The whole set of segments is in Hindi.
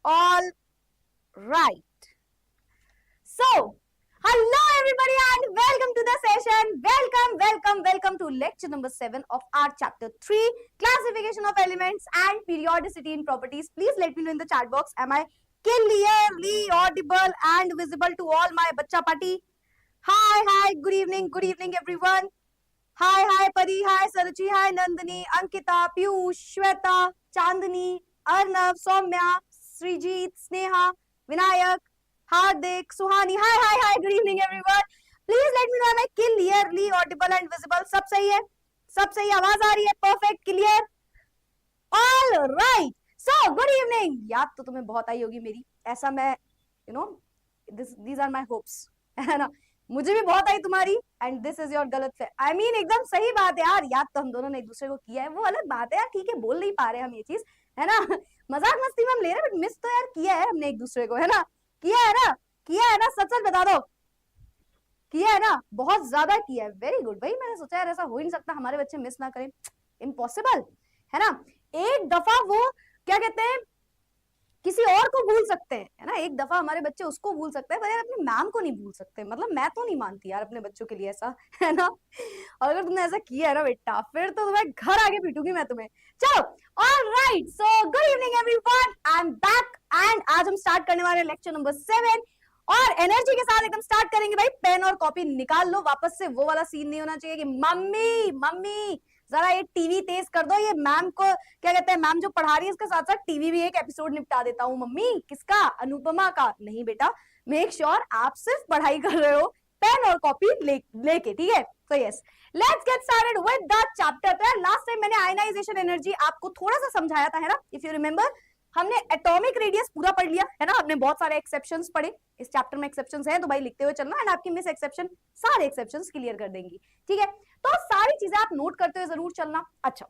All right. So, hello everybody and welcome to the session. Welcome to lecture number 7 of our chapter 3, classification of elements and periodicity in properties. Please let me know in the chat box, am I clearly audible and visible to all my bacha party? Hi, good evening everyone. Hi, Pari, hi, Sarachi, hi, Nandini, Ankita, Piyush, Shweta, Chandani, Arnav, Soumya, Srijit, Sneha, Vinayak, Hardik, Suhani. Hi, good evening everyone. Please let me know am I clearly audible and visible. सब सही है? सब सही आवाज आ रही है? Perfect, clear? All right. So, good evening. याद तो तुम्हें बहुत आई होगी मेरी. ऐसा मैं, you know, these are my hopes. है ना? मुझे भी बहुत आई तुम्हारी एंड दिस इज योर गलत आई मीन एकदम सही बात है यार. याद तो हम दोनों ने एक दूसरे को किया है, वो अलग बात है यार. ठीक है, बोल नहीं पा रहे हम ये चीज, है ना. मजाक मस्ती में हम ले रहे हैं, बट मिस तो यार किया है हमने एक दूसरे को, है ना. किया है ना, किया है ना, सच सच बता दो. किया है ना, बहुत ज्यादा किया है. वेरी गुड भाई. मैंने सोचा यार ऐसा हो ही नहीं सकता हमारे बच्चे मिस ना करें. इम्पॉसिबल, है ना. एक दफा वो क्या कहते हैं, किसी और को भूल सकते हैं, है ना. एक दफा हमारे बच्चे उसको भूल सकते हैं, पर यार अपनी मैम को नहीं भूल सकते. मतलब मैं तो नहीं मानती यार अपने बच्चों के लिए ऐसा, है ना. और अगर तुमने ऐसा किया है ना बेटा, फिर तो तुम्हें घर आके पीटूंगी मैं तुम्हें. चलो, alright. So good evening everyone, I am back and आज हम स्टार्ट करने वाले लेक्चर नंबर 7 और एनर्जी के साथ एकदम स्टार्ट करेंगे. भाई पेन और कॉपी निकाल लो. वापस से वो वाला सीन नहीं होना चाहिए कि मम्मी मम्मी जरा ये टीवी तेज कर दो, ये मैम को क्या कहते हैं, मैम जो पढ़ा रही है इसके साथ साथ टीवी भी एक एपिसोड निपटा देता हूँ. मम्मी किसका, अनुपमा का. नहीं बेटा, मेक श्योर आप सिर्फ पढ़ाई कर रहे हो, पेन और कॉपी लेके, ठीक है. तो yes, let's get started with the chapter. तो लास्ट टाइम मैंने आयनाइजेशन एनर्जी आपको थोड़ा सा समझाया था, है ना. इफ यू रिमेंबर, हमने एटॉमिक रेडियस पूरा पढ़ लिया, है ना. हमने बहुत सारे एक्सेप्शंस पढ़े. इस चैप्टर में एक्सेप्शंस हैं तो भाई लिखते हुए चलना, एंड आपकी मिस एक्सेप्शन सारे एक्सेप्शंस क्लियर कर देंगी, ठीक है. तो सारी चीजें आप नोट करते हुए जरूर चलना. अच्छा,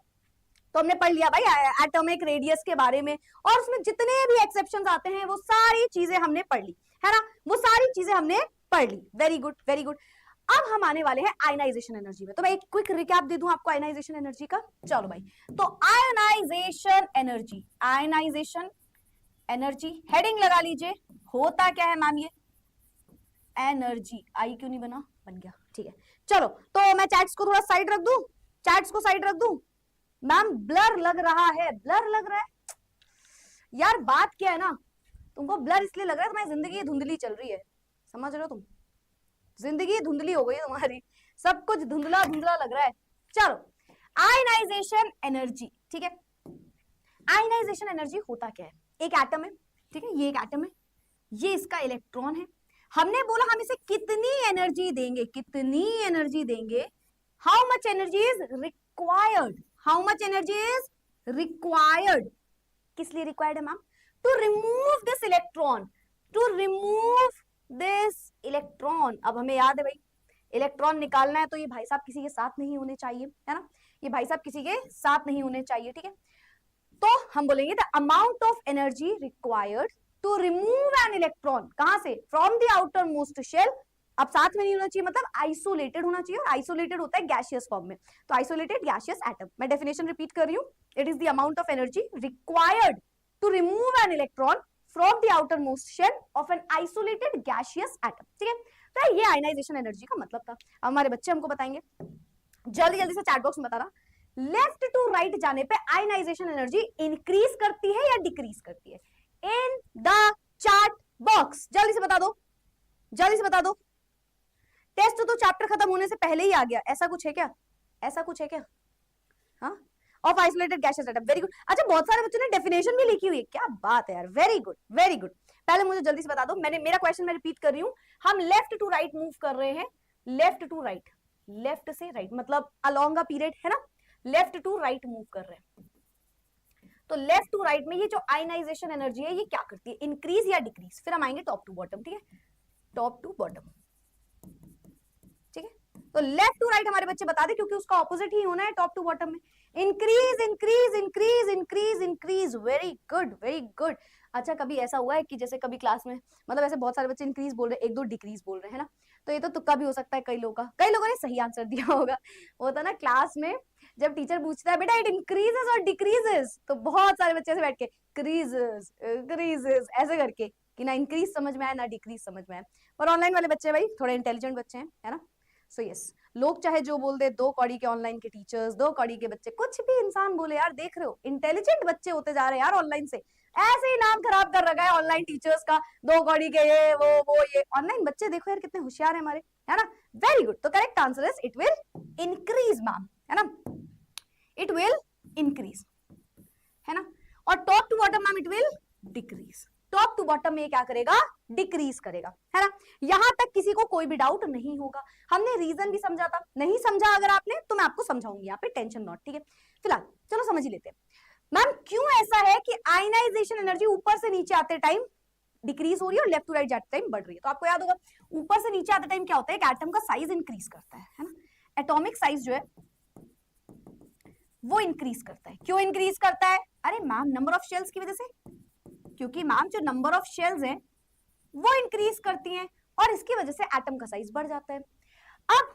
तो हमने पढ़ लिया भाई एटॉमिक रेडियस के बारे में, और उसमें जितने भी एक्सेप्शंस आते हैं वो सारी चीजें हमने पढ़ ली, है ना. वो सारी चीजें हमने पढ़ ली. Very good, very good. अब हम आने वाले हैं आयनाइजेशन एनर्जी में. तो मैं एक क्विक रिकैप दे दूं आपको आयनाइजेशन एनर्जी का. चलो भाई, तो ionization energy, ionization energy heading लगा लीजिए. होता क्या है मैम ये एनर्जी. आई क्यों नहीं बना, बन गया, ठीक है. चलो, तो मैं चैट्स को थोड़ा साइड रख दूं, चैट्स को साइड रख दूं. मैम ब्लर लग रहा है, ब्लर लग रहा है यार. बात क्या है ना, तुमको ब्लर इसलिए लग रहा है तुम्हारी जिंदगी धुंधली चल रही है. समझ रहे हो तुम, जिंदगी धुंधली हो गई है तुम्हारी, सब कुछ धुंधला धुंधला लग रहा है. चलो, आयनाइजेशन एनर्जी, ठीक है. आयनाइजेशन एनर्जी होता क्या है, एक एटम है, ठीक है. ये एक एटम है, ये इसका इलेक्ट्रॉन है. हमने बोला हम इसे कितनी एनर्जी देंगे, कितनी एनर्जी देंगे. How much energy is required, how much energy is required. किस लिए रिक्वायर्ड है ma'am, to remove this electron, to remove this electron. अब हमें याद है भाई, इलेक्ट्रॉन निकालना है तो ये भाई साहब किसी के साथ नहीं होने चाहिए, है ना. ये भाई साहब किसी के साथ नहीं होने चाहिए, ठीक है. तो हम बोलेंगे the amount of energy required to remove an electron. कहां से, from the outer most shell. अब साथ में नहीं होना चाहिए, मतलब आइसोलेटेड होना चाहिए, और आइसोलेटेड होता है गैसियस फॉर्म में. तो आइसोलेटेड गैसियस एटम. मैं डेफिनेशन रिपीट कर रही हूँ. It is the amount of energy required to remove an electron from the outer most shell of an isolated gaseous atom, ठीक है. तो ये आयनाइजेशन एनर्जी का मतलब था. हमारे बच्चे हमको बताएंगे, जल्दी जल्दी से चैट बॉक्स में बताना. लेफ्ट टू राइट जाने पे आयनाइजेशन एनर्जी इंक्रीज करती है या डिक्रीज करती है, इन द चैट बॉक्स. जल्दी से बता दो, जल्दी से बता दो. टेस्ट तो चैप्टर खत्म होने से पहले ही आ गया. ऐसा कुछ है क्या, ऐसा कुछ है क्या, हाँ. Of isolated gaseous atom, very good. अच्छा, बहुत सारे बच्चों ने डेफिनेशन भी लिखी हुई है, क्या बात है यार. Very good, very good. पहले मुझे जल्दी से बता दो, मैंने मेरा क्वेश्चन मैं रिपीट कर रही हूँ. हम लेफ्ट टू राइट मूव कर रहे हैं, लेफ्ट टू राइट, लेफ्ट से राइट मतलब अलोंग अ पीरियड, है ना. लेफ्ट टू राइट मूव कर रहे हैं. तो लेफ्ट टू राइट में ये जो आयनाइजेशन एनर्जी है ये क्या करती है, इंक्रीज या डिक्रीज. फिर हम आएंगे टॉप टू बॉटम, ठीक है. टॉप टू बॉटम, ठीक है. तो लेफ्ट टू राइट हमारे बच्चे बता दे, क्योंकि उसका ऑपोजिट ही होना है टॉप टू बॉटम में. Increase increase increase increase increase. Very good, very good. अच्छा, कभी ऐसा हुआ है कि जैसे कभी क्लास में, मतलब ऐसे बहुत सारे बच्चे इंक्रीज बोल रहे हैं, एक दो डिक्रीज बोल रहे हैं, है ना. तो ये तो तुक्का भी हो सकता है कई लोगों का, कई लोगों ने सही आंसर दिया होगा. वो था ना क्लास में जब टीचर पूछता है बेटा इट इंक्रीजेस और डिक्रीजेस, तो बहुत सारे बच्चे से बैठ के क्रीजेस क्रीजेस ऐसे करके कि ना इंक्रीज समझ में आए ना डिक्रीज समझ में आए। और ऑनलाइन वाले बच्चे भाई थोड़े इंटेलिजेंट बच्चे हैं, है ना। सो यस, लोग चाहे जो बोल दे, 2 कौड़ी के ऑनलाइन के टीचर्स, 2 कौड़ी के बच्चे, कुछ भी इंसान बोले यार, देख रहे हो इंटेलिजेंट बच्चे होते जा रहे हैं यार ऑनलाइन से। ऐसे ही नाम खराब कर रखा है ऑनलाइन टीचर्स का, 2 कौड़ी के ये वो ये। ऑनलाइन बच्चे देखो यार कितने होशियार है हमारे, है ना। Very good. तो correct answer is it will increase ma'am, है ना, इट विल इंक्रीज, है ना। और top to bottom ma'am it will decrease. Top to bottom में क्या करेगा, डिक्रीज करेगा, है ना। यहां तक किसी को कोई भी डाउट नहीं होगा। हमने रीजन भी समझा था, नहीं समझा अगर आपने तो मैं आपको समझाऊंगी यहाँ पे, टेंशन नॉट, ठीक है। फिलहाल चलो समझ ही लेते हैं मैम क्यों ऐसा है कि आयनाइजेशन एनर्जी ऊपर से नीचे आते टाइम डिक्रीज हो रही है और लेफ्ट टू राइट जाते टाइम बढ़ रही है। तो आपको याद होगा ऊपर से नीचे आते टाइम क्या होता है, एक एटम का साइज इंक्रीज करता है ना। एटॉमिक साइज जो है वो इंक्रीज करता है। क्यों इंक्रीज करता है, अरे मैम नंबर ऑफ शेल्स की वजह से, क्योंकि मैम जो नंबर ऑफ शेल्स हैं वो इंक्रीज करती हैं और इसकी वजह से एटम का साइज बढ़ जाता है। अब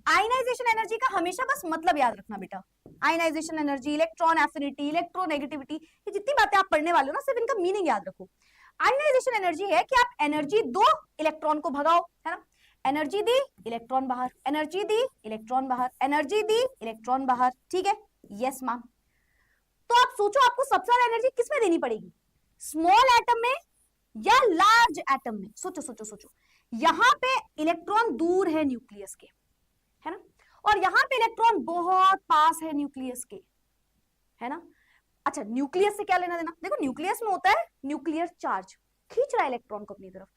आयनाइजेशन एनर्जी का हमेशा बस मतलब याद रखना बेटा, ionization energy, electron affinity, electronegativity, ये जितनी बातें आप पढ़ने वाले हो ना सिर्फ इनका मीनिंग याद रखो। आयनाइजेशन एनर्जी है कि आप एनर्जी दो, इलेक्ट्रॉन को भगाओ, है ना। एनर्जी दी, इलेक्ट्रॉन बाहर, एनर्जी दी, इलेक्ट्रॉन बाहर, एनर्जी दी, इलेक्ट्रॉन बाहर, ठीक है। Yes ma'am. तो आप सोचो आपको सबसे ज्यादा एनर्जी किसमें देनी पड़ेगी, स्मॉल एटम में या लार्ज एटम में। सोचो सोचो सोचो, यहां पे इलेक्ट्रॉन दूर है न्यूक्लियस के, है ना, और यहां पे इलेक्ट्रॉन बहुत पास है न्यूक्लियस के, है ना। अच्छा न्यूक्लियस से क्या लेना देना, देखो न्यूक्लियस में होता है न्यूक्लियर चार्ज, खींच रहा है इलेक्ट्रॉन को अपनी तरफ।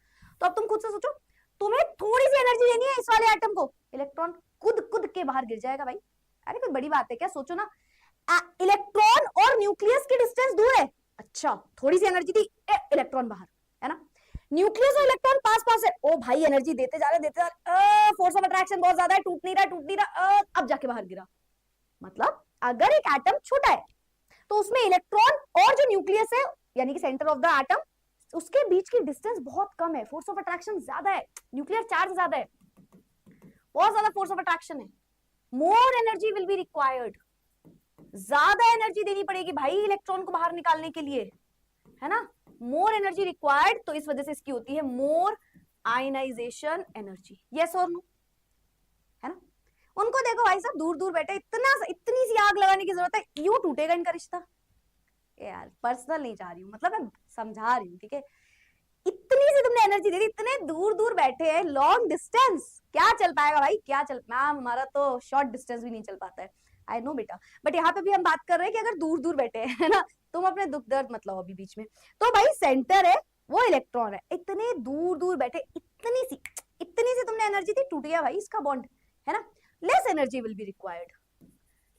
तो अब तुम खुद से सोचो, तुम्हें थोड़ी सी एनर्जी देनी है इस वाले एटम को, इलेक्ट्रॉन कूद कूद के बाहर गिर जाएगा भाई। अरे कोई बड़ी बात है क्या, सोचो ना, इलेक्ट्रॉन और न्यूक्लियस की डिस्टेंस दूर है, अच्छा थोड़ी सी एनर्जी दी, इलेक्ट्रॉन बाहर, है ना। न्यूक्लियस और इलेक्ट्रॉन पास पास है, ओ भाई एनर्जी देते जा रहे, फोर्स ऑफ अट्रैक्शन बहुत ज्यादा है, टूट नहीं रहा, अब जाके बाहर गिरा। मतलब अगर एक एटम छोटा है तो उसमें इलेक्ट्रॉन और जो न्यूक्लियस है यानी कि सेंटर ऑफ द एटम, उसके बीच की डिस्टेंस बहुत कम है, फोर्स ऑफ अट्रैक्शन ज्यादा है, न्यूक्लियर चार्ज ज्यादा है, बहुत ज्यादा फोर्स ऑफ अट्रैक्शन है, मोर एनर्जी विल बी रिक्वायर्ड, ज्यादा एनर्जी देनी पड़ेगी भाई इलेक्ट्रॉन को बाहर निकालने के लिए, है ना, मोर एनर्जी रिक्वायर्ड। तो इस वजह से इसकी होती है मोर आयनाइजेशन एनर्जी, यस और नो, है ना। उनको देखो भाई साहब दूर दूर बैठे, इतनी सी आग लगाने की जरूरत है, यूं टूटेगा इनका रिश्ता। यार पर्सनल नहीं चाह रही हूँ, मतलब मैं समझा रही हूँ, ठीक है। इतनी सी तुमने एनर्जी दे दी, इतने दूर दूर बैठे हैं, लॉन्ग डिस्टेंस क्या चल पाएगा भाई, क्या चल, मैम हमारा तो शॉर्ट डिस्टेंस भी नहीं चल पाता है, आई नो बेटा, बट यहाँ पे भी हम बात कर रहे हैं कि अगर दूर दूर बैठे हैं, है ना, तुम अपने दुख दर्द मत लाओ अभी बीच में। तो भाई सेंटर है वो इलेक्ट्रॉन है, इतने दूर दूर बैठे, इतनी सी तुमने एनर्जी दी, टूट गया भाई इसका बॉन्ड, है ना। Less energy will be required,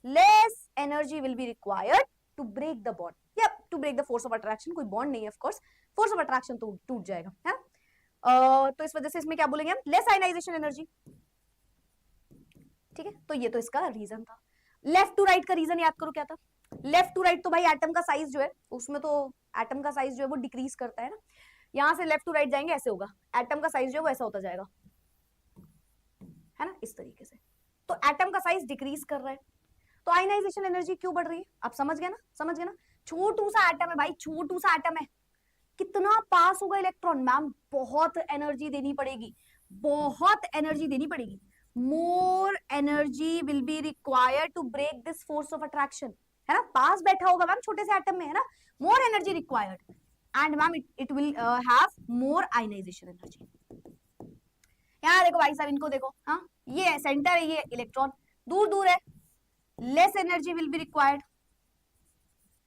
less energy will be required to break the bond या to break the force of attraction, कोई बॉन्ड नहीं है of course, force of attraction तो टूट जाएगा, है ना। तो इस वजह से इसमें क्या बोलेंगे हम, लेस आयनाइजेशन एनर्जी, ठीक है। तो ये तो इसका रीजन था। लेफ्ट टू राइट का रीजन याद करो क्या था, लेफ्ट टू राइट तो भाई एटम का साइज जो है उसमें तो एटम का साइज जो है वो डिक्रीज करता है ना, यहां से लेफ्ट टू राइट जाएंगे ऐसे होगा, एटम का साइज जो है वो ऐसा होता जाएगा, है ना, इस तरीके से। तो एटम का साइज डिक्रीज कर रहा है, तो आयनाइजेशन एनर्जी क्यों बढ़ रही है, आप समझ गए ना, समझ गए ना। छोटू सा एटम है भाई, छोटू सा एटम है, कितना पास होगा इलेक्ट्रॉन, मैम बहुत एनर्जी देनी पड़ेगी, बहुत एनर्जी देनी पड़ेगी, more energy will be required to break this force of attraction, है ना, पास बैठा होगा मैम छोटे से एटम में, है ना, more energy required and ma'am it will have more ionization energy. यहाँ देखो भाई साहब, इनको देखो, हाँ ये सेंटर है, ये इलेक्ट्रॉन दूर दूर है, less energy will be required,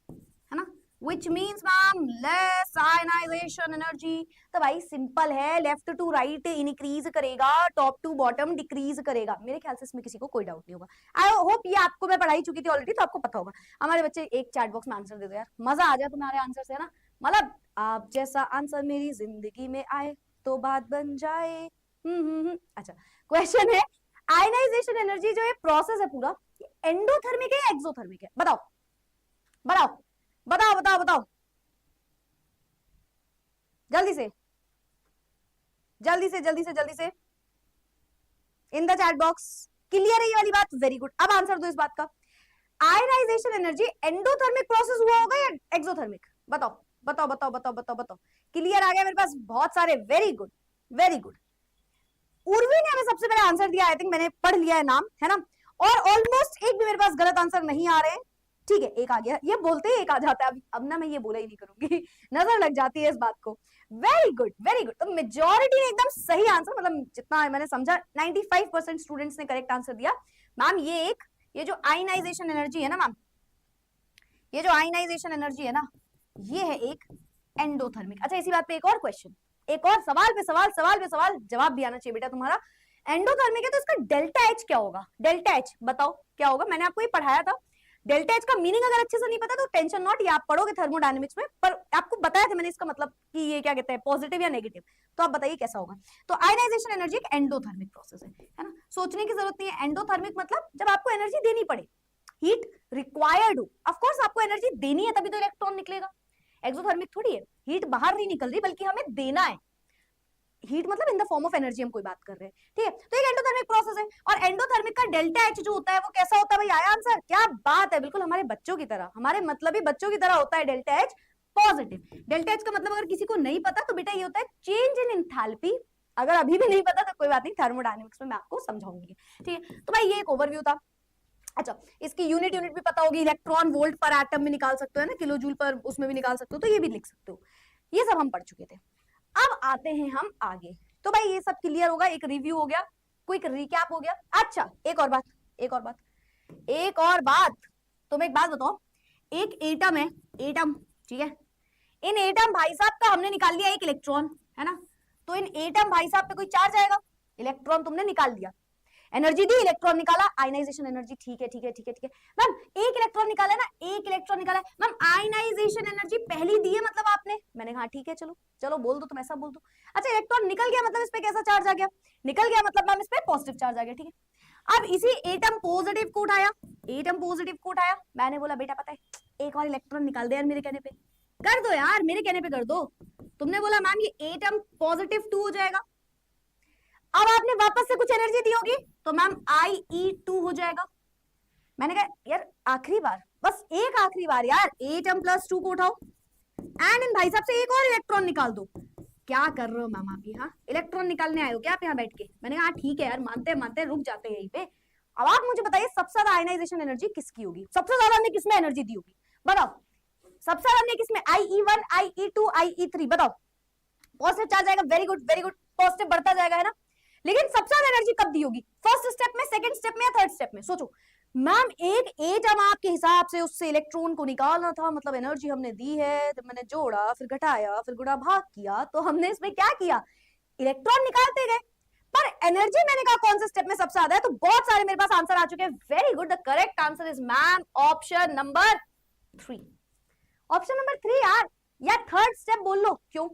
है ना, which means ma'am less ionization energy. तो भाई सिंपल है, लेफ्ट टू राइट इंक्रीज करेगा, टॉप टू बॉटम डिक्रीज करेगा, मेरे ख्याल से इसमें किसी को कोई डाउट नहीं होगा। आई होप ये आपको मैं पढ़ाई चुकी थी ऑलरेडी, तो आपको पता होगा। हमारे बच्चे एक चैट बॉक्स में आंसर दे दो यार, मजा आ जाए तुम्हारे आंसर से, है ना, मतलब आप जैसा आंसर मेरी जिंदगी में आए तो बात बन जाए। अच्छा क्वेश्चन है, आयनाइजेशन एनर्जी जो है प्रोसेस है पूरा, एंडोथर्मिक है या एक्सोथर्मिक है, बताओ बताओ बताओ बताओ बताओ, जल्दी से जल्दी से जल्दी से जल्दी से, इन द चैट बॉक्स। क्लियर है ये वाली बात, वेरी गुड। अब आंसर दो इस बात का, आयनाइजेशन एनर्जी एंडोथर्मिक प्रोसेस हुआ होगा या एक्सोथर्मिक? बताओ बताओ बताओ बताओ बताओ बताओ। क्लियर आ गया मेरे पास बहुत सारे, very good very good. Urvi ने हमें सबसे पहले आंसर दिया, आई थिंक मैंने पढ़ लिया है नाम, है ना। और ऑलमोस्ट एक भी मेरे पास गलत आंसर नहीं आ रहे हैं, ठीक है। एक आ गया, ये बोलते ही एक आ जाता है। अब ना मैं ये बोला ही नहीं करूंगी नजर लग जाती है इस बात को। Very good very good. तो मेजॉरिटी ने एकदम सही आंसर, मतलब जितना मैंने समझा 95% स्टूडेंट्स ने करेक्ट आंसर दिया। मैम ये जो आयनाइजेशन एनर्जी है ना मैम, ये जो आयनाइजेशन एनर्जी है ना, ये है एक एंडोथर्मिक। अच्छा इसी बात पे एक और क्वेश्चन, एक और सवाल पे सवाल, सवाल पे सवाल, जवाब भी आना चाहिए बेटा तुम्हारा। एंडोथर्मिक है तो इसका डेल्टा एच क्या होगा? डेल्टा एच बताओ क्या होगा? मैंने आपको ये पढ़ाया था। डेल्टा एच का मीनिंग अगर अच्छे से नहीं पता तो टेंशन नॉट, ये आप पढ़ोगे थर्मोडायनेमिक्स में, पर आपको बताया था मैंने इसका मतलब कि ये क्या कहते हैं, पॉजिटिव या नेगेटिव। तो आप बताइए कैसा होगा। तो आयनाइजेशन एनर्जी एक एंडोथर्मिक प्रोसेस है ना। सोचने की जरूरत नहीं है। एंडोथर्मिक मतलब जब आपको एनर्जी देनी पड़े, हीट रिक्वायर्ड हो। ऑफ कोर्स आपको एनर्जी देनी है तभी तो इलेक्ट्रॉन निकलेगा। एक्सोथर्मिक थोड़ी है, हीट बाहर नहीं निकल रही बल्कि हमें देना है। हीट मतलब in the form of energy हम कोई बात कर रहे हैं, ठीक है। तो एक एंडोथर्मिक प्रोसेस है। और एंडोथर्मिक का डेल्टा एच जो होता है वो कैसा होता है भाई? आया आंसर? क्या बात है, बिल्कुल हमारे बच्चों की तरह, हमारे मतलब ही बच्चों की तरह होता है delta H, positive. Delta H का मतलब अगर किसी को नहीं पता तो बेटा ये होता है चेंज इन एंथैल्पी। अगर अभी भी नहीं पता तो कोई बात नहीं, थर्मोडायनेमिक्स में मैं आपको समझाऊंगी, ठीक है। तो भाई ये एक ओवरव्यू था। अच्छा इसकी यूनिट भी पता होगी, इलेक्ट्रॉन वोल्ट पर एटम में निकाल सकते हो ना, किलो जूल पर उसमें भी निकाल सकते हो, तो ये भी लिख सकते हो। ये सब हम पढ़ चुके थे। अब आते हैं हम आगे। तो भाई ये सब क्लियर होगा, एक रिव्यू हो गया, क्विक रिकैप हो गया। अच्छा एक और बात, एक और बात, एक और बात। तुम एक बात बताओ, एक एटम है, एटम, ठीक है। इन एटम भाई साहब का हमने निकाल लिया एक इलेक्ट्रॉन, है ना। तो इन एटम भाई साहब पे कोई चार्ज आएगा? इलेक्ट्रॉन तुमने निकाल दिया, एनर्जी दी, इलेक्ट्रॉन निकाला, आयनाइजेशन एनर्जी, ठीक है ठीक है ठीक है ठीक है। मैम एक इलेक्ट्रॉन निकाला है ना, एक इलेक्ट्रॉन निकाला है मैम, आयनाइजेशन एनर्जी पहली दी है मतलब आपने। मैंने कहा ठीक है, चलो चलो बोल दो, तुम ऐसा बोल दो। अच्छा इलेक्ट्रॉन निकल गया मतलब इस पे कैसा चार्ज आ गया? निकल गया मतलब मैम इस पे पॉजिटिव चार्ज आ गया, ठीक है। अब इसी एटम पॉजिटिव को उठाया, एटम पॉजिटिव को उठाया, मैंने बोला बेटा पता है एक और इलेक्ट्रॉन निकाल दे यार, मेरे कहने पे कर दो यार, मेरे कहने पे कर दो। तुमने बोला मैम ये एटम पॉजिटिव 2 हो जाएगा। अब आपने वापस से कुछ एनर्जी दी होगी तो मैम IE2 हो जाएगा। मैंने कहा यार आखिरी बार, बस एक आखिरी बार यार, एटम प्लस 2 को उठाओ एंड इन भाई साहब से एक और इलेक्ट्रॉन निकाल दो। क्या कर रहे हो मैम आप यहाँ, इलेक्ट्रॉन निकालने आए हो क्या आप यहाँ बैठ के? मैंने कहा ठीक है यार, मानते मानते रुक जाते हैं यहीं पे। अब आप मुझे बताइए सबसे ज्यादा आयनाइजेशन एनर्जी किसकी होगी? सबसे ज्यादा हमने किसमें एनर्जी दी होगी बताओ? सबसे ज्यादा हमने किसमें? IE1 IE2 IE3 बताओ। पॉजिटिव चार्ज आएगा, very good very good, positive बढ़ता जाएगा, है ना। लेकिन सबसे ज्यादा एनर्जी कब दी होगी? फर्स्ट स्टेप में, सेकंड स्टेप में या थर्ड स्टेप में? सोचो मैम, एक एटम आपके हिसाब से उससे इलेक्ट्रॉन को निकालना था, मतलब एनर्जी हमने दी है, जब मैंने जोड़ा फिर घटाया फिर गुणा भाग किया तो हमने इसमें क्या किया? इलेक्ट्रॉन निकालते गए। पर एनर्जी मैंने कहा कौन से स्टेप में सबसे ज्यादा है? तो बहुत सारे मेरे पास आंसर आ चुके हैं। Very good, the correct answer is ma'am option number 3। Option number 3 यार, या थर्ड स्टेप बोल लो। क्यों?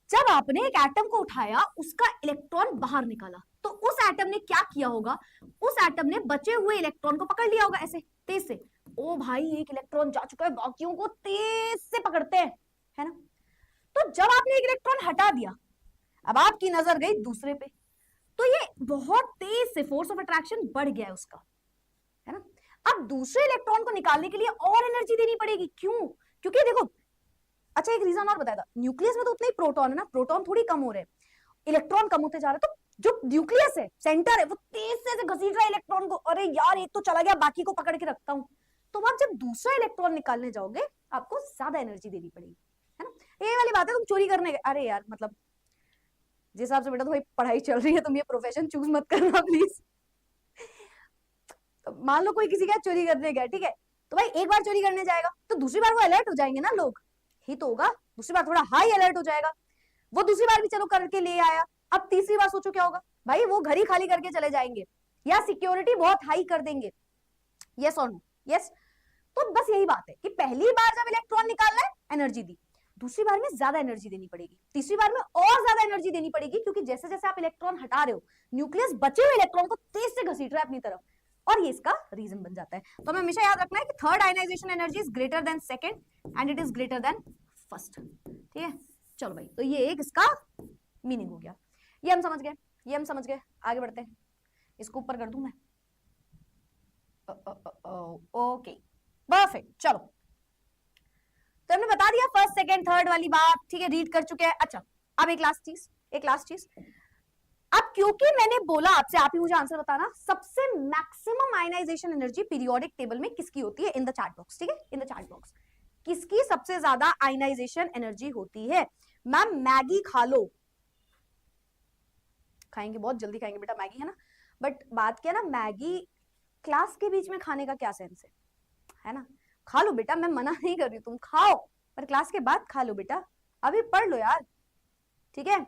जब आपने एक एटम को उठाया, उसका इलेक्ट्रॉन बाहर निकाला, तो उस एटम ने क्या किया होगा? उस एटम ने बचे हुए इलेक्ट्रॉन को पकड़ लिया होगा ऐसे तेज से। ओ भाई एक इलेक्ट्रॉन जा चुका है, बाकियों को तेज से पकड़ते हैं, है ना। तो जब आपने एक इलेक्ट्रॉन हटा दिया, अब आपकी नजर गई दूसरे पे, तो ये बहुत तेज से फोर्स ऑफ अट्रैक्शन बढ़ गया है उसका, है ना। अब दूसरे इलेक्ट्रॉन को निकालने के लिए और एनर्जी देनी पड़ेगी। क्यों? क्योंकि देखो, अच्छा एक रीजन और बताया था, न्यूक्लियस में तो उतने ही प्रोटॉन है ना, प्रोटॉन थोड़ी कम हो रहे हैं, इलेक्ट्रॉन कम होते जा रहे हैं। तो जो न्यूक्लियस है, सेंटर है, वो तेज से घसीट रहा है इलेक्ट्रॉन को। अरे यार एक तो चला गया, बाकी को पकड़ के रखता हूं। तो आप जब दूसरा इलेक्ट्रॉन निकालने जाओगे, आपको ज्यादा एनर्जी देनी पड़ेगी, है ना। ये वाली बात है, तुम चोरी करने गए, अरे यार मतलब जिस हिसाब से बेटा तुम्हारी पढ़ाई चल रही है, तुम ये प्रोफेशन चूज मत करना प्लीज। तो मान लो कोई किसी का चोरी करने गया, ठीक है, तो भाई एक बार चोरी करने जाएगा तो दूसरी बार वो अलर्ट हो जाएंगे ना लोग, ही तो होगा। दूसरी बार थोड़ा हाई अलर्ट हो जाएगा, वो दूसरी बार भी चलो करके ले आया। अब तीसरी बार सोचो क्या होगा भाई, वो घर ही खाली करके चले जाएंगे या सिक्योरिटी बहुत हाई कर देंगे। यस और नो? यस। तो बस यही बात है कि पहली बार जब इलेक्ट्रॉन निकालना है, एनर्जी दी, दूसरी बार में ज्यादा एनर्जी देनी पड़ेगी, तीसरी बार में और ज्यादा एनर्जी देनी पड़ेगी, क्योंकि जैसे जैसे आप इलेक्ट्रॉन हटा रहे हो, न्यूक्लियस बचे हुए इलेक्ट्रॉन को तेज से घसीट रहा है अपनी तरफ, और ये इसका रीजन बन जाता है। तो हमें हमेशा याद रखना है कि third ionization energy is greater than second and it is greater than first, ठीक है। चलो भाई, तो ये एक इसका मीनिंग हो गया, ये हम समझ गए, ये हम समझ गए। आगे बढ़ते हैं, इसको ऊपर कर दूं मैं, ओके परफेक्ट। चलो तो हमने बता दिया फर्स्ट सेकंड थर्ड वाली बात, ठीक है, रीड कर चुके हैं। अच्छा अब एक लास्ट चीज। अब क्योंकि मैंने बोला आपसे, आप ही मुझे आंसर बताना, सबसे maximum ionization energy periodic table में किसकी होती है? इन द चैट बॉक्स, ठीक है, इन द चैट बॉक्स किसकी सबसे ज्यादा आयनाइजेशन एनर्जी होती है? मैम मैगी खा लो, खाएंगे बहुत जल्दी खाएंगे बेटा मैगी, है ना, बट बात क्या ना, मैगी क्लास के बीच में खाने का क्या सेंस है ना? खा लो बेटा, मैं मना नहीं कर रही, तुम खाओ, पर क्लास के बाद खा लो बेटा, अभी पढ़ लो यार, ठीक है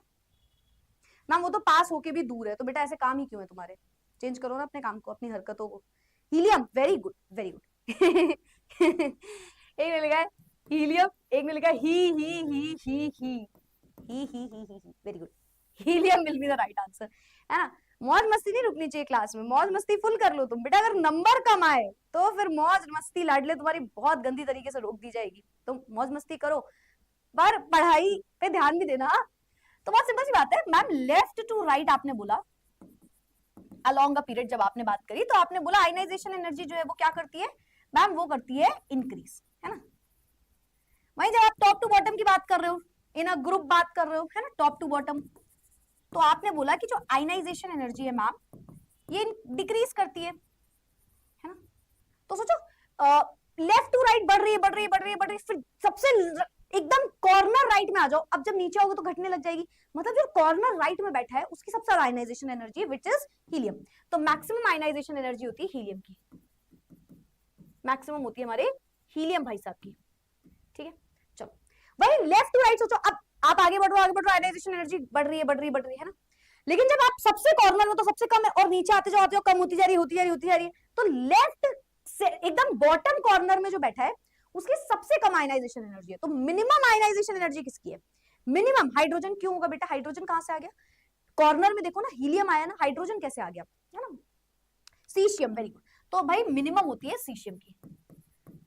मैम। वो तो पास होके भी दूर है, तो बेटा ऐसे काम ही क्यों है तुम्हारे? चेंज करो ना अपने काम को, अपनी हरकतों को। Helium, very good very good. एक ने लिखा है हीलियम, एक ने लिखा है ही very good. Helium will be the right answer, है ना। मौज मस्ती नहीं रुकनी चाहिए क्लास में, मौज मस्ती फुल कर लो तुम बेटा। अगर नंबर कम आए तो फिर मौज मस्ती लाडले तुम्हारी बहुत गंदी तरीके से रोक दी जाएगी। तुम मौज मस्ती करो पर पढ़ाई पे ध्यान भी देना। तो बहुत सिंपल सी बात है मैम, लेफ्ट टू राइट आपने बोला अलोंग अ पीरियड, जब आपने बात करी तो आपने बोला आयनाइजेशन एनर्जी जो है वो क्या करती है मैम? वो करती है इंक्रीज, है ना। वहीं जब आप टॉप टू बॉटम की बात कर रहे हो, इन अ ग्रुप बात कर रहे हो, है ना, टॉप टू बॉटम, तो आपने बोला कि जो आयनाइजेशन एनर्जी है मैम ये डिक्रीज करती है ना। तो सोचो लेफ्ट टू राइट बढ़ रही है बढ़ रही है बढ़ रही है बढ़ रही है, फिर सबसे एकदम कॉर्नर राइट में आ जाओ, अब जब नीचे आओगे तो घटने लग जाएगी। मतलब जो कॉर्नर राइट में बैठा है उसकी सबसे ज्यादा ionization energy which is helium. तो मैक्सिमम आयनाइजेशन एनर्जी होती है हीलियम की, मैक्सिमम होती है हमारे हीलियम भाई साहब की, ठीक है। चलो वही लेफ्ट टू राइट सोचो, अब आप आगे बढ़ो आयनाइजेशन एनर्जी बढ़ रही है है ना। लेकिन जब आप सबसे कॉर्नर में तो सबसे कम है, और नीचे आते जाओ कम होती जा रही है, तो लेफ्ट से एकदम बॉटम कॉर्नर में जो बैठा है उसकी सबसे कम आयनाइजेशन एनर्जी है। तो मिनिमम आयनाइजेशन एनर्जी किसकी है? Minimum hydrogen. क्यों होगा बेटा? हाइड्रोजन कहां से आ गया? कॉर्नर में देखो ना, हीलियम आया ना, हाइड्रोजन कैसे आ गया, है ना, सीशियम, वेरी गुड। तो भाई मिनिमम होती है सीशियम की,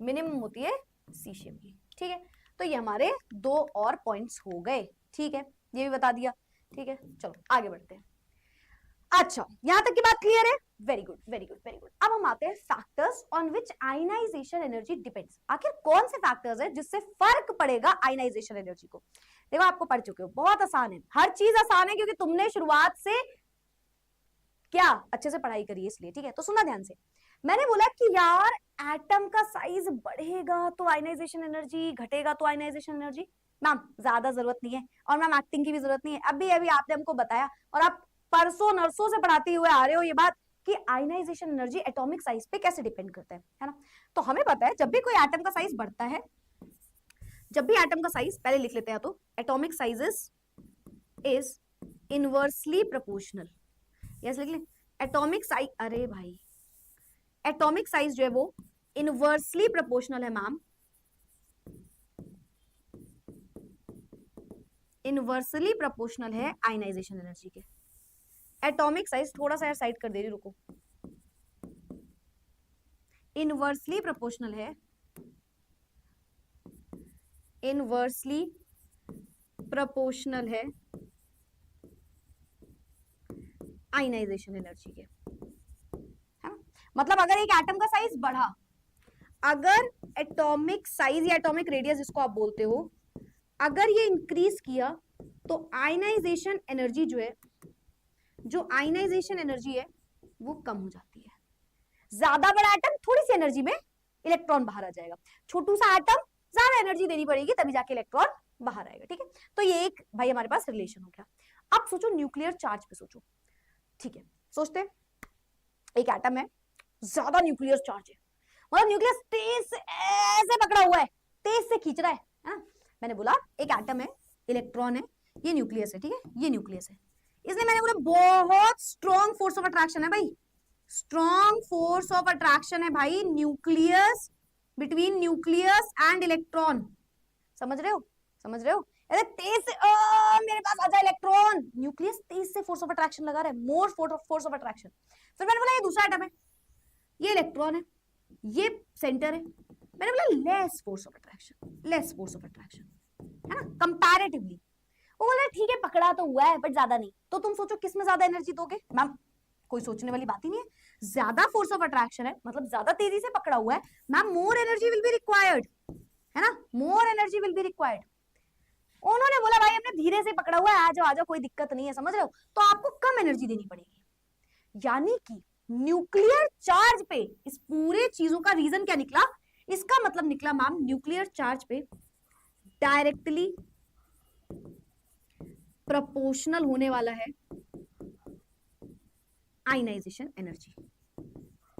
मिनिमम होती है सीशियम की, ठीक है। तो ये हमारे 2 और पॉइंट्स हो गए, ठीक है, ये भी बता दिया, ठीक है। चलो आगे बढ़ते हैं। अच्छा यहां तक की बात क्लियर है? Very good very good very good. अब हम आते हैं factors on which ionization energy depends. आखिर कौन से फैक्टर्स है जिससे फर्क पड़ेगा आयनाइजेशन एनर्जी को? देखो आपको पढ़ चुके हो, बहुत आसान है, हर चीज आसान है क्योंकि तुमने शुरुआत से क्या अच्छे से पढ़ाई करी है इसलिए, ठीक है। तो सुनना ध्यान से, मैंने बोला कि यार एटम का साइज बढ़ेगा तो आयनाइजेशन एनर्जी, घटेगा तो आयनाइजेशन एनर्जी। मैम ज्यादा जरूरत नहीं है, और मैम एक्टिंग की भी जरूरत नहीं है, अभी अभी आपने हमको बताया और आप परसों नरसों से पढ़ाते हुए आ रहे हो ये बात कि आयनाइजेशन एनर्जी एटॉमिक साइज पे कैसे डिपेंड करता है ना। तो हमें पता है जब भी कोई एटम का साइज बढ़ता है, जब भी एटम का साइज, पहले लिख लेते हैं तो atomic sizes is inversely proportional, yes लिख लें। एटॉमिक साइज, अरे भाई एटॉमिक साइज जो है वो इनवर्सली प्रोपोर्शनल है मैम, इनवर्सली प्रोपोर्शनल है आयनाइजेशन एनर्जी के। एटॉमिक साइज थोड़ा सा साइड कर दे रही, रुको, इनवर्सली प्रोपोर्शनल है, इनवर्सली प्रोपोर्शनल है आयनाइजेशन एनर्जी के, है ना। मतलब अगर एक एटम का साइज बढ़ा, अगर एटॉमिक साइज या एटॉमिक रेडियस जिसको आप बोलते हो, अगर ये इंक्रीज किया तो आयनाइजेशन एनर्जी जो है, जो आयनाइजेशन एनर्जी है वो कम हो जाती है। ज्यादा बड़ा एटम थोड़ी सी एनर्जी में इलेक्ट्रॉन बाहर आ जाएगा, छोटू सा एटम ज्यादा एनर्जी देनी पड़ेगी तभी जाके इलेक्ट्रॉन बाहर आएगा, ठीक है। तो ये एक भाई हमारे पास रिलेशन हो गया। अब सोचो न्यूक्लियर चार्ज पे सोचो, ठीक है, सोचते एक एटम है, ज्यादा न्यूक्लियर चार्ज है, मतलब न्यूक्लियस तेज से ऐसे पकड़ा हुआ है, तेज से खींच रहा है ना। मैंने बोला एक एटम है, इलेक्ट्रॉन है, ये न्यूक्लियस है, ठीक है, ये न्यूक्लियस है, इसलिए मैंने बोला बहुत स्ट्रॉन्ग फोर्स ऑफ अट्रैक्शन है भाई, स्ट्रॉन्ग फोर्स ऑफ अट्रैक्शन है भाई, nucleus, between nucleus and electron. समझ रहे हो? समझ रहे हो? अरे तेज से मेरे पास आजा इलेक्ट्रॉन, न्यूक्लियस तेज से फोर्स ऑफ अट्रैक्शन लगा रहा है, मोर फोर्स ऑफ अट्रैक्शन। फिर मैंने बोला ये दूसरा एटम है, ये इलेक्ट्रॉन है, ये सेंटर है, मैंने बोला less force of attraction, less force of attraction, है ना, कंपैरेटिवली। वो बोला ठीक है पकड़ा तो हुआ है बट ज्यादा नहीं। तो तुम सोचो किस में ज्यादा एनर्जी दोगे? मैम कोई सोचने वाली बात ही नहीं है। ज्यादा फोर्स ऑफ अट्रैक्शन है मतलब ज्यादा तेजी से पकड़ा हुआ है, ma'am more energy will be required, है ना, more energy will be required. उन्होंने बोला भाई हमने धीरे से पकड़ा हुआ है, आ जाओ आ जाओ, कोई दिक्कत नहीं है, समझ रहे हो, तो आपको कम एनर्जी देनी पड़ेगी। यानी कि न्यूक्लियर चार्ज पे इस पूरे चीजों का रीजन क्या निकला, इसका मतलब निकला मैम न्यूक्लियर चार्ज पे डायरेक्टली प्रोपोर्शनल होने वाला है आयनाइजेशन एनर्जी।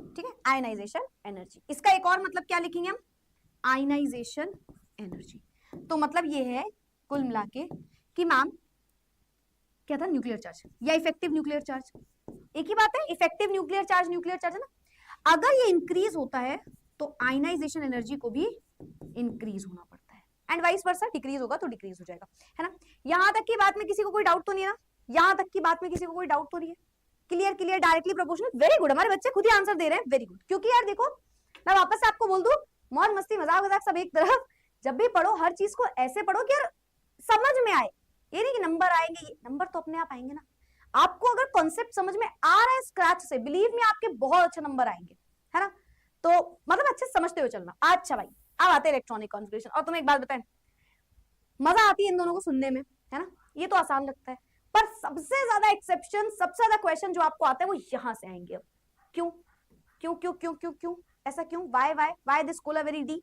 ठीक है, आयनाइजेशन एनर्जी। इसका एक और मतलब क्या लिखेंगे हम, आयनाइजेशन एनर्जी। तो मतलब ये है कुल मिला के कि मैम क्या था, न्यूक्लियर चार्ज या इफेक्टिव न्यूक्लियर चार्ज, एक ही बात है, इफेक्टिव न्यूक्लियर चार्ज है ना, अगर ये इंक्रीज होता है तो आयनाइजेशन एनर्जी को भी इंक्रीज होना पड़ता है, एंड वाइस वर्सा, डिक्रीज होगा तो डिक्रीज हो जाएगा, है ना। यहां तक की बात में किसी को कोई डाउट तो नहीं है ना, यहां तक की बात में किसी को कोई डाउट तो नहीं है, clear clear, directly proportional, very good, हमारे बच्चे खुद ही आंसर दे रहे हैं, वेरी गुड। क्योंकि यार देखो, मैं वापस से आपको बोल दूं, मौज मस्ती मजाक मजाक सब एक तरफ, जब भी पढ़ो हर चीज को ऐसे पढ़ो कि यार समझ में आए, ये नहीं कि नंबर आएंगे, ये नंबर तो अपने आप आएंगे ना, आपको अगर कॉन्सेप्ट समझ में आ रहा है स्क्रैच से, बिलीव में आपके बहुत अच्छे नंबर आएंगे, है ना, तो मतलब अच्छे समझते हुए चलना। अच्छा भाई, अब आते हैं इलेक्ट्रॉनिक कॉन्फ़िगरेशन, और तुम्हें एक बात बताएं, मजा आती है इन दोनों को सुनने में, है ना, ये तो आसान लगता है, पर सबसे ज्यादा एक्सेप्शन, सबसे ज्यादा क्वेश्चन जो आपको आते हैं वो यहां से आएंगे। अब क्यों क्यों क्यों क्यों क्यों क्यों ऐसा क्यों, why why why this Kolaveri Di,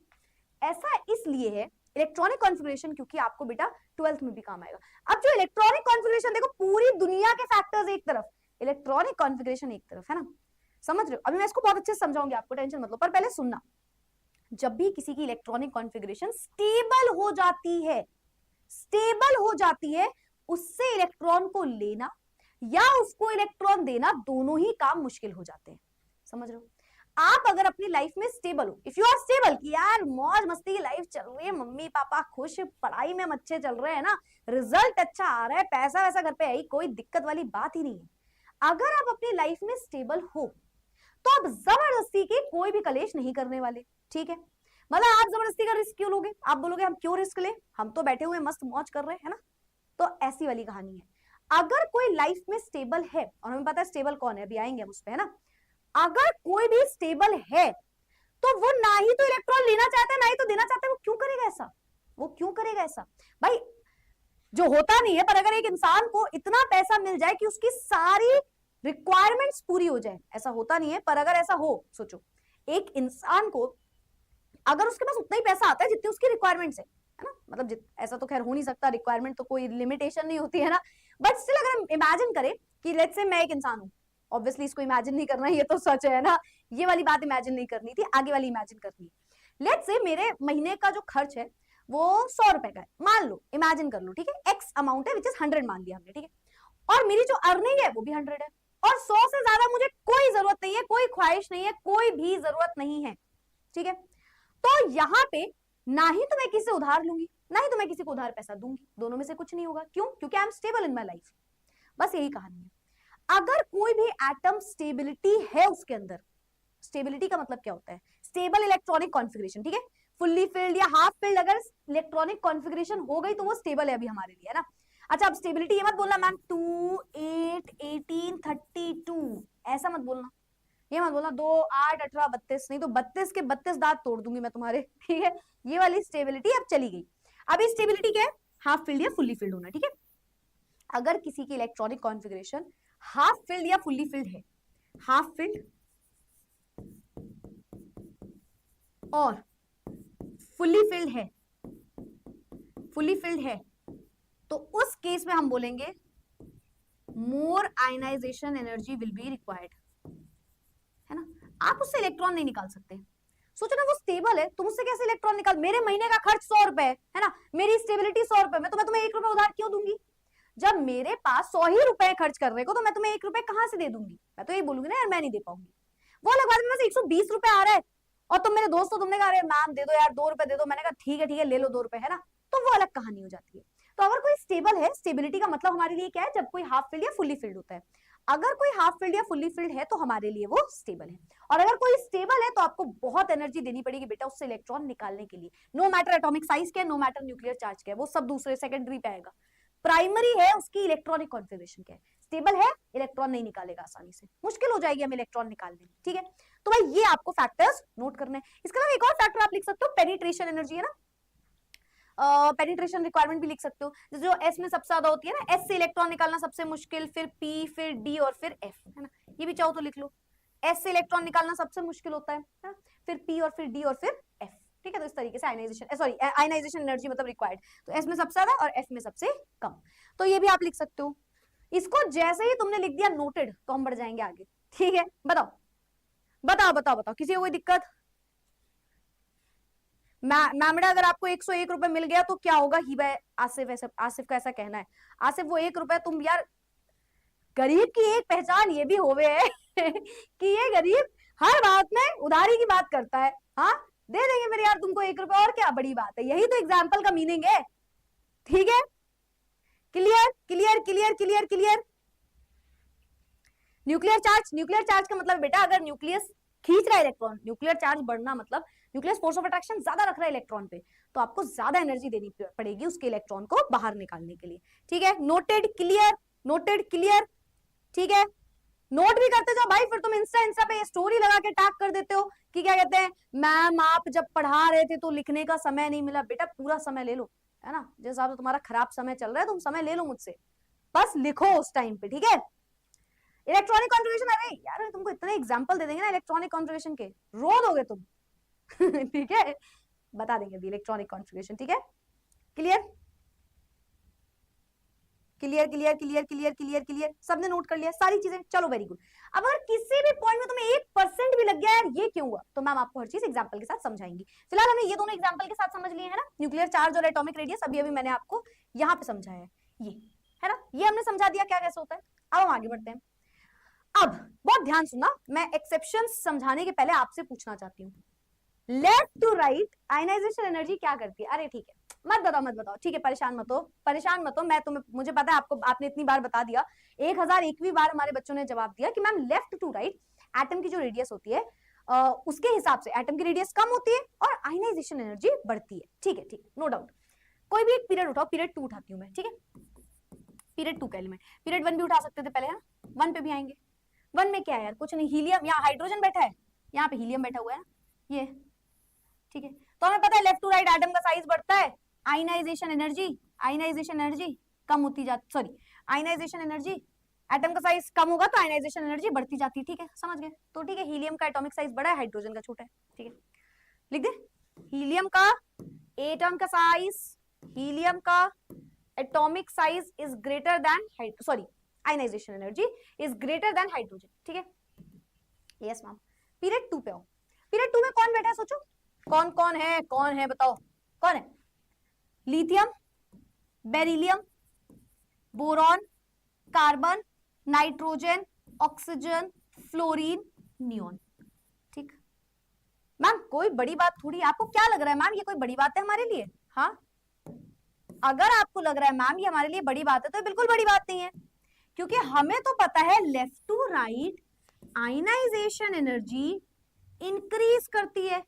ऐसा इसलिए है इलेक्ट्रॉनिक कॉन्फ़िगरेशन क्योंकि आपको बेटा 12th में भी काम आएगा। अब जो इलेक्ट्रॉनिक कॉन्फ़िगरेशन, देखो पूरी दुनिया के फैक्टर्स एक तरफ, इलेक्ट्रॉनिक कॉन्फ़िगरेशन एक तरफ, है ना, समझ रहे हो। अभी मैं इसको बहुत अच्छे से समझाऊंगी आपको, टेंशन मत लो, पर पहले सुनना, जब भी किसी की इलेक्ट्रॉनिक कॉन्फ़िगरेशन स्टेबल हो जाती है, स्टेबल हो जाती है, उससे इलेक्ट्रॉन को लेना या उसको इलेक्ट्रॉन देना, दोनों ही काम मुश्किल हो जाते हैं, समझ रहे हो। आप अगर अपनी लाइफ में स्टेबल हो, इफ यू आर स्टेबल, कि यार मौज मस्ती की लाइफ चल रही है, मम्मी पापा खुश, पढ़ाई में हम अच्छे चल रहे हैं ना, रिजल्ट अच्छा आ रहा है, पैसा वैसा घर पे है, कोई दिक्कत वाली बात ही नहीं है, अगर आप अपनी लाइफ में स्टेबल हो तो आप जबरदस्ती की कोई भी कलेश नहीं करने वाले, ठीक है। मतलब आप जबरदस्ती का रिस्क क्यों लोगे, आप बोलोगे हम क्यों रिस्क ले, हम तो बैठे हुए मस्त मौज कर रहे हैं, है ना, तो ऐसी वाली कहानी है। अगर कोई लाइफ में स्टेबल है, और हमें पता है स्टेबल कौन है, अभी आएंगे हम उस पे, है ना, अगर कोई भी स्टेबल है तो वो ना ही तो इलेक्ट्रॉन लेना चाहता है ना ही तो देना चाहता है, वो क्यों करेगा ऐसा, वो क्यों करेगा ऐसा भाई, जो होता नहीं है। पर अगर एक इंसान को इतना पैसा मिल जाए कि उसकी सारी रिक्वायरमेंट्स पूरी हो जाए, ऐसा होता नहीं है, पर अगर ऐसा हो, सोचो एक इंसान को अगर उसके पास उतना ही पैसा आता है जितनी उसकी रिक्वायरमेंट्स है ना, मतलब ऐसा तो खैर हो नहीं सकता, रिक्वायरमेंट तो कोई लिमिटेशन नहीं होती है ना, बट स्टिल अगर हम इमेजिन करें कि लेट्स से मैं एक इंसान हूं, ऑब्वियसली इसको इमेजिन नहीं करना है, ये तो सच है ना, ये वाली बात इमेजिन नहीं करनी थी, आगे वाली इमेजिन करनी है। लेट्स से मेरे महीने का जो खर्च है वो 100 रुपए का है, मान लो, इमेजिन कर लो, ठीक है, एक्स अमाउंट है विच इज 100 मान लिया हमने, ठीक है, और मेरी जो अर्निंग है वो भी 100 है, और 100 से ज्यादा मुझे कोई जरूरत नहीं है, कोई ख्वाहिश नहीं है, कोई भी जरूरत नहीं है, ठीक है। तो यहाँ पे ना ही तो मैं किसी से उधार लूंगी, ना ही तो मैं किसी को उधार पैसा दूंगी, दोनों में से कुछ नहीं होगा, क्यों, क्योंकि I am stable in my life, बस यही कहानी है। अगर कोई भी एटम स्टेबिलिटी है उसके अंदर, स्टेबिलिटी का मतलब क्या होता है, स्टेबल इलेक्ट्रॉनिक कॉन्फ़िगरेशन, ठीक है, फुल्ली फिल्ड या हाफ फिल्ड अगर इलेक्ट्रॉनिक कॉन्फ़िगरेशन हो गई तो वो स्टेबल है अभी हमारे लिए, है ना। अच्छा, अब स्टेबिलिटी ये मत बोलना मैम 2 8 18 32, ऐसा मत बोलना, ये मत बोलना 2 8 18 32, नहीं तो 32 के 32 दांत तोड़ दूंगी मैं तुम्हारे, ठीक है, ये वाली स्टेबिलिटी अब चली गई। अभी स्टेबिलिटी क्या है, हाफ फिल्ड या फुल्ली फिल्ड होना, ठीक है। अगर किसी की इलेक्ट्रॉनिक कॉन्फ़िगरेशन हाफ फिल्ड या फुल्ली फिल्ड है, हाफ फिल्ड और फुल्ली फिल्ड है, फुल्ली फिल्ड है, तो उस केस में हम बोलेंगे more ionization energy will be required, है ना। आप उससे इलेक्ट्रॉन नहीं निकाल सकते, सोचो ना वो स्टेबल है, तुम उससे कैसे इलेक्ट्रॉन निकाल, मेरे महीने का खर्च 100 रुपए है ना, मेरी स्टेबिलिटी 100 रुपए, मैं तुम्हें 1 रुपए उधार क्यों दूंगी, जब मेरे पास 100 ही रुपए खर्च करने को, तो मैं तुम्हें 1 रुपए कहां से दे दूंगी, मैं तो यही बोलूंगी ना यार मैं नहीं दे पाऊंगी। वो अलग बात है, मेरे पास 120 रुपए आ रहा है और तुम मेरे दोस्त हो, तुमने कहा अरे मैम दे दो यार 2 रुपए दे दो, मैंने कहा ठीक है ले लो 2 रुपए, है ना, तो वो अलग कहानी हो जाती है। तो अगर कोई स्टेबल है, स्टेबिलिटी का मतलब हमारे लिए क्या है, जब कोई हाफ फिल्ड या फुल्ली फिल्ड होता है, अगर कोई हाफ फिल्ड या फुल्ली फिल्ड है तो हमारे लिए वो स्टेबल है, और अगर कोई स्टेबल है तो आपको बहुत एनर्जी देनी पड़ेगी बेटा उससे इलेक्ट्रॉन निकालने के लिए, नो मैटर एटॉमिक साइज क्या है, नो मैटर न्यूक्लियर चार्ज क्या है, वो सब दूसरे सेकेंडरी पे आएगा, प्राइमरी है उसकी इलेक्ट्रॉनिक कॉन्फ़िगरेशन क्या है। स्टेबल है, इलेक्ट्रॉन नहीं निकालेगा आसानी से, मुश्किल हो जाएगी हमें इलेक्ट्रॉन निकालने में, ठीक है। तो भाई ये आपको फैक्टर्स नोट करने हैं। इसके अलावा एक और फैक्टर आप लिख सकते हो, पेनिट्रेशन एनर्जी है ना, पेनिट्रेशन रिक्वायरमेंट भी लिख सकते हो, जो एस में सबसे ज्यादा होती है ना, एस से इलेक्ट्रॉन निकालना सबसे मुश्किल, फिर पी, फिर डी और फिर एफ, है ना, ये भी चाहो तो लिख लो, एस से इलेक्ट्रॉन निकालना सबसे मुश्किल होता है ना? फिर पी और फिर डी और फिर एफ, ठीक है। तो इस तरीके से आयनाइजेशन एनर्जी मतलब रिक्वायर्ड, तो एस में सबसे ज्यादा और एफ में सबसे कम, तो ये भी आप लिख सकते हो। इसको जैसे ही तुमने लिख दिया नोटेड, तो हम बढ़ जाएंगे आगे, ठीक है। बताओ बताओ बताओ बताओ, किसी को कोई दिक्कत? मैमड़ा अगर आपको 101 रुपए मिल गया तो क्या होगा? हिबा आसिफ, ऐसा आसिफ का ऐसा कहना है। आसिफ वो 1 रुपए तुम यार, गरीब की एक पहचान ये भी होवे है कि ये गरीब हर बात में उधारी की बात करता है। हाँ दे देंगे मेरे यार तुमको 1 रुपए, और क्या बड़ी बात है, यही तो एग्जाम्पल का मीनिंग है, ठीक है। Clear clear clear clear clear. Nuclear charge का मतलब बेटा, अगर न्यूक्लियस खींच रहा है इलेक्ट्रॉन, न्यूक्लियर चार्ज बढ़ना मतलब न्यूक्लियस फोर्स ऑफ अट्रैक्शन ज्यादा रख रहा है इलेक्ट्रॉन पे, तो आपको ज्यादा एनर्जी देनी पड़ेगी उसके इलेक्ट्रॉन को बाहर निकालने के लिए, ठीक है। नोटेड क्लियर, नोटेड क्लियर, ठीक है। नोट भी करते जाओ भाई, फिर तुम इंस्टा पे स्टोरी लगा के टैग कर देते हो कि क्या कहते हैं, मैम आप जब पढ़ा रहे थे तो लिखने का समय नहीं मिला। बेटा पूरा समय ले लो, है ना, जिस हिसाब से तुम्हारा खराब समय चल रहा है, तुम समय ले लो मुझसे, बस लिखो उस टाइम पे, ठीक है। इलेक्ट्रॉनिक कॉन्फ़िगरेशन, अरे यार तुमको इतने एग्जांपल दे देंगे ना इलेक्ट्रॉनिक कॉन्फ़िगरेशन के, रो दोगे तुम ठीक है, बता देंगे इलेक्ट्रॉनिक कॉन्फ़िगरेशन, ठीक है। Clear clear clear clear clear clear clear, सबने नोट कर लिया सारी चीजें, चलो वेरी गुड। अब अगर किसी भी पॉइंट में तुम्हें 1% भी लग गया यार ये क्यों हुआ, तो मैम आपको हर चीज एग्जांपल के साथ समझाएंगी। फिलहाल हमने ये दोनों एग्जांपल के साथ समझ लिए है ना, न्यूक्लियर चार्ज और एटॉमिक रेडियस, अभी अभी मैंने आपको यहाँ पे समझाया है, ये है ना, ये हमने समझा दिया क्या कैसे होता है। अब हम आगे बढ़ते हैं। अब बहुत ध्यान सुनना, मैं एक्सेप्शन समझाने के पहले आपसे पूछना चाहती हूँ, left to right ionization energy क्या करती है? अरे ठीक है, मत बताओ, ठीक है, परेशान मत हो, मैं तुम्हें, मुझे पता है आपको, आपने इतनी बार बता दिया, 1001वीं बार हमारे बच्चों ने जवाब दिया कि ma'am left to right atom की जो रेडियस होती है उसके हिसाब से एटम की रेडियस कम होती है और आयनाइजेशन एनर्जी बढ़ती है, ठीक है, नो डाउट। कोई भी एक पीरियड उठाओ, पीरियड 2 उठाती हूँ मैं, ठीक है, पीरियड 2 का एलिमेंट, पीरियड 1 भी उठा सकते थे पहले, है 1 पे भी आएंगे। 1 में क्या है यार, कुछ नहीं, हीलियम, यहाँ हाइड्रोजन बैठा है, यहाँ पे हीलियम बैठा हुआ है, ये ठीक है। तो हमें पता है लेफ्ट टू राइट एटम का साइज बढ़ता है, आयनाइजेशन एनर्जी कम होती जाती, सॉरी आयनाइजेशन एनर्जी, एटम का साइज कम होगा तो आयनाइजेशन एनर्जी बढ़ती जाती है, ठीक है, समझ गए। तो ठीक है, हीलियम का एटॉमिक साइज बड़ा है, हाइड्रोजन का छोटा है, ठीक है, लिख दे। हीलियम का एटम का साइज, हीलियम का atomic size is greater than, sorry ionization energy is greater than hydrogen, ठीक है। Yes ma'am. पीरियड 2 पे आओ, पीरियड 2 में कौन बैठा है सोचो, कौन है बताओ, कौन है? Lithium, beryllium, boron, carbon, nitrogen, oxygen, fluorine, neon, ठीक। मैम कोई बड़ी बात थोड़ी, आपको क्या लग रहा है मैम ये कोई बड़ी बात है हमारे लिए? हाँ, अगर आपको लग रहा है मैम ये हमारे लिए बड़ी बात है तो बिल्कुल बड़ी बात नहीं है, क्योंकि हमें तो पता है left to right ionization energy increase करती है,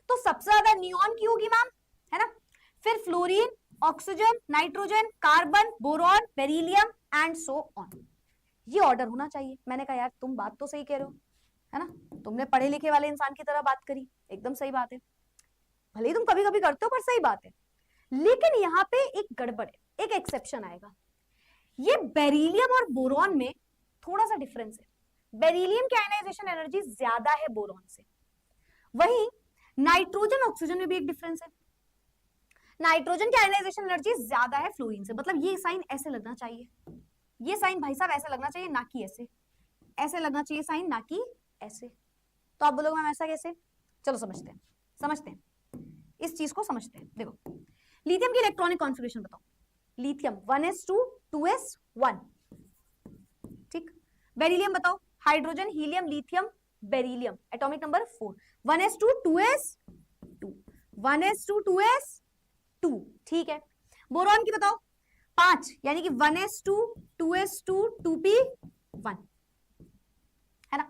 तो सबसे ज्यादा नियॉन की होगी मैम, है ना, फिर fluorine, oxygen, nitrogen, carbon, boron, beryllium and so on. ये ऑर्डर होना चाहिए। मैंने कहा यार तुम बात तो सही कह रहे हो, है ना, तुमने पढ़े लिखे वाले इंसान की तरह बात करी, एकदम सही बात है, भले ही तुम कभी कभी करते हो पर सही बात है। लेकिन यहाँ पे एक गड़बड़ है, एक एक्सेप्शन आएगा, ये बेरिलियम और बोरॉन में थोड़ा सा डिफरेंस है। बेरिलियम की आयनाइजेशन एनर्जी ज्यादा है बोरॉन से, वहीं नाइट्रोजन ऑक्सीजन में भी एक डिफरेंस है, नाइट्रोजन की आयनाइजेशन एनर्जी ज्यादा है फ्लोरीन से। मतलब ये साइन ऐसे लगना चाहिए, ये साइन भाई साहब ऐसे लगना चाहिए, ना कि ऐसे, ऐसे लगना चाहिए साइन, ना कि ऐसे। तो आप बोलोगे मैम ऐसा कैसे? चलो समझते हैं इस चीज को समझते हैं। देखो लिथियम की इलेक्ट्रॉनिक कॉन्फ़िगरेशन बताओ, लिथियम 1s2 2s1, ठीक। बेरिलियम बताओ, hydrogen, helium, lithium, beryllium, atomic number 4, 1s2 2s2, 1s2 2s2, ठीक है। बोरॉन की बताओ 5, यानी कि 1s2 2s2 2p1, है ना।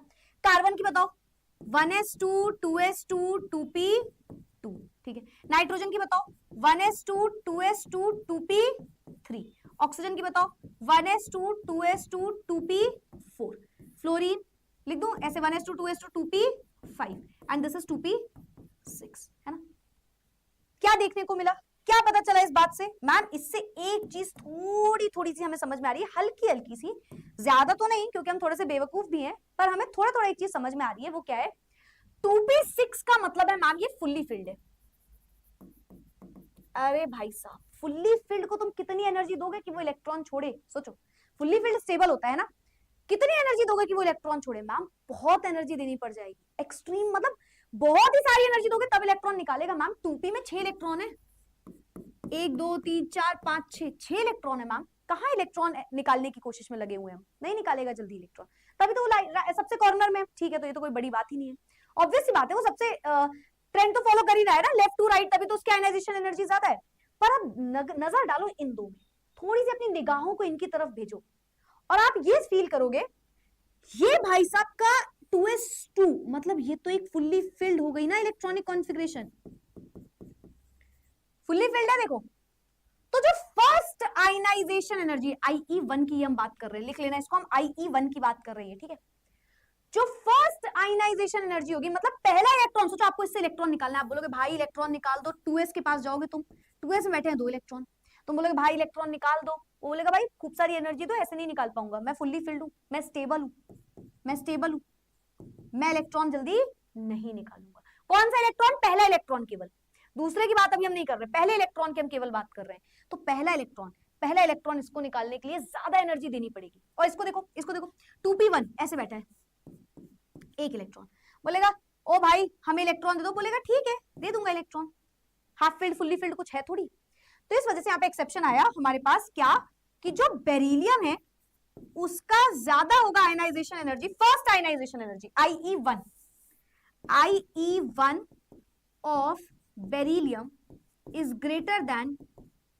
कार्बन की बताओ 1s2 2s2 2p2, ठीक है। नाइट्रोजन की बताओ 1s2 2s2 2p3, ऑक्सीजन की बताओ 1s2 2s2 2p4। फ्लोरीन लिख दूं ऐसे 1s2 2s2 2p5 and this is 2p6, है ना। क्या देखने को मिला, क्या पता चला इस बात से? मैम इससे एक चीज थोड़ी थोड़ी सी हमें समझ में आ रही है, हल्की हल्की सी, ज्यादा तो नहीं क्योंकि हम थोड़े से बेवकूफ भी हैं, पर हमें थोड़ा थोड़ा एक चीज समझ में आ रही है। वो क्या है? 2p6 का मतलब है मैम ये फुल्ली फिल्ड है। अरे भाई साहब, फुल्ली फिल्ड को तुम कितनी एनर्जी दोगे कि वो इलेक्ट्रॉन छोड़े? सोचो, फुल्ली फिल्ड स्टेबल होता है ना, कितनी एनर्जी दोगे कि वो इलेक्ट्रॉन छोड़े? मैम बहुत एनर्जी देनी पड़ जाएगी, एक्सट्रीम, मतलब बहुत ही सारी एनर्जी दोगे तब इलेक्ट्रॉन निकालेगा। मैम 2p में 6 इलेक्ट्रॉन है, 1 2 3 4 5 6 इलेक्ट्रॉन है मैम। कहाँ इलेक्ट्रॉन निकालने की कोशिश में लगे हुए हैं हम, नहीं निकालेगा जल्दी इलेक्ट्रॉन, तभी तो वो सबसे कॉर्नर में। ठीक है, तो ये तो कोई बड़ी बात ही नहीं है, ऑब्वियस सी बात है, वो सबसे ट्रेंड तो फॉलो कर ही रहा है ना, लेफ्ट टू राइट, तभी तो उसकी आयनाइजेशन एनर्जी ज्यादा है। पर अब नजर डालो इन दो में, थोड़ी सी अपनी निगाहों को इनकी तरफ भेजो और आप ये फील करोगे, ये भाई साहब का 2s2 मतलब ये तो एक फुल्ली फिल्ड हो गई ना इलेक्ट्रॉनिक कॉन्फ़िगरेशन, फुल्ली फिल्ड है। देखो तो जो फर्स्ट आयनाइजेशन एनर्जी IE1 की हम बात कर रहे हैं, लिख लेना इसको, हम IE1 की बात कर रहे हैं, ठीक है। जो फर्स्ट आयनाइजेशन एनर्जी होगी मतलब पहला इलेक्ट्रॉन, सोचो आपको इससे इलेक्ट्रॉन निकालना है, आप बोलोगे भाई इलेक्ट्रॉन निकाल दो, 2s के पास जाओगे तुम, 2s में बैठे हैं 2 इलेक्ट्रॉन, तुम बोलोगे भाई इलेक्ट्रॉन निकाल दो, वो बोलेगा भाई खूब सारी एनर्जी दो, ऐसे नहीं निकाल पाऊंगा, मैं फुल्ली फिल्ड हूं, मैं स्टेबल हूं, मैं स्टेबल हूं, मैं इलेक्ट्रॉन जल्दी नहीं निकालूंगा। कौन सा इलेक्ट्रॉन? पहला इलेक्ट्रॉन केवल, दूसरे की बात अभी हम नहीं कर रहे, पहले इलेक्ट्रॉन की हम केवल बात कर रहे हैं। तो पहला इलेक्ट्रॉन इसको निकालने के लिए ज्यादा एनर्जी देनी पड़ेगी। और इसको देखो 2p1 ऐसे बैठा है, एक इलेक्ट्रॉन, बोलेगा ओ भाई हमें इलेक्ट्रॉन दे दो, बोलेगा ठीक है दे दूंगा electron, half filled fully filled कुछ है थोड़ी। तो इस वजह से यहाँ पे एक्सेप्शन आया हमारे पास, क्या कि जो बेरिलियम है उसका ज्यादा होगा ionization energy, first ionization energy IE1 of beryllium is greater than,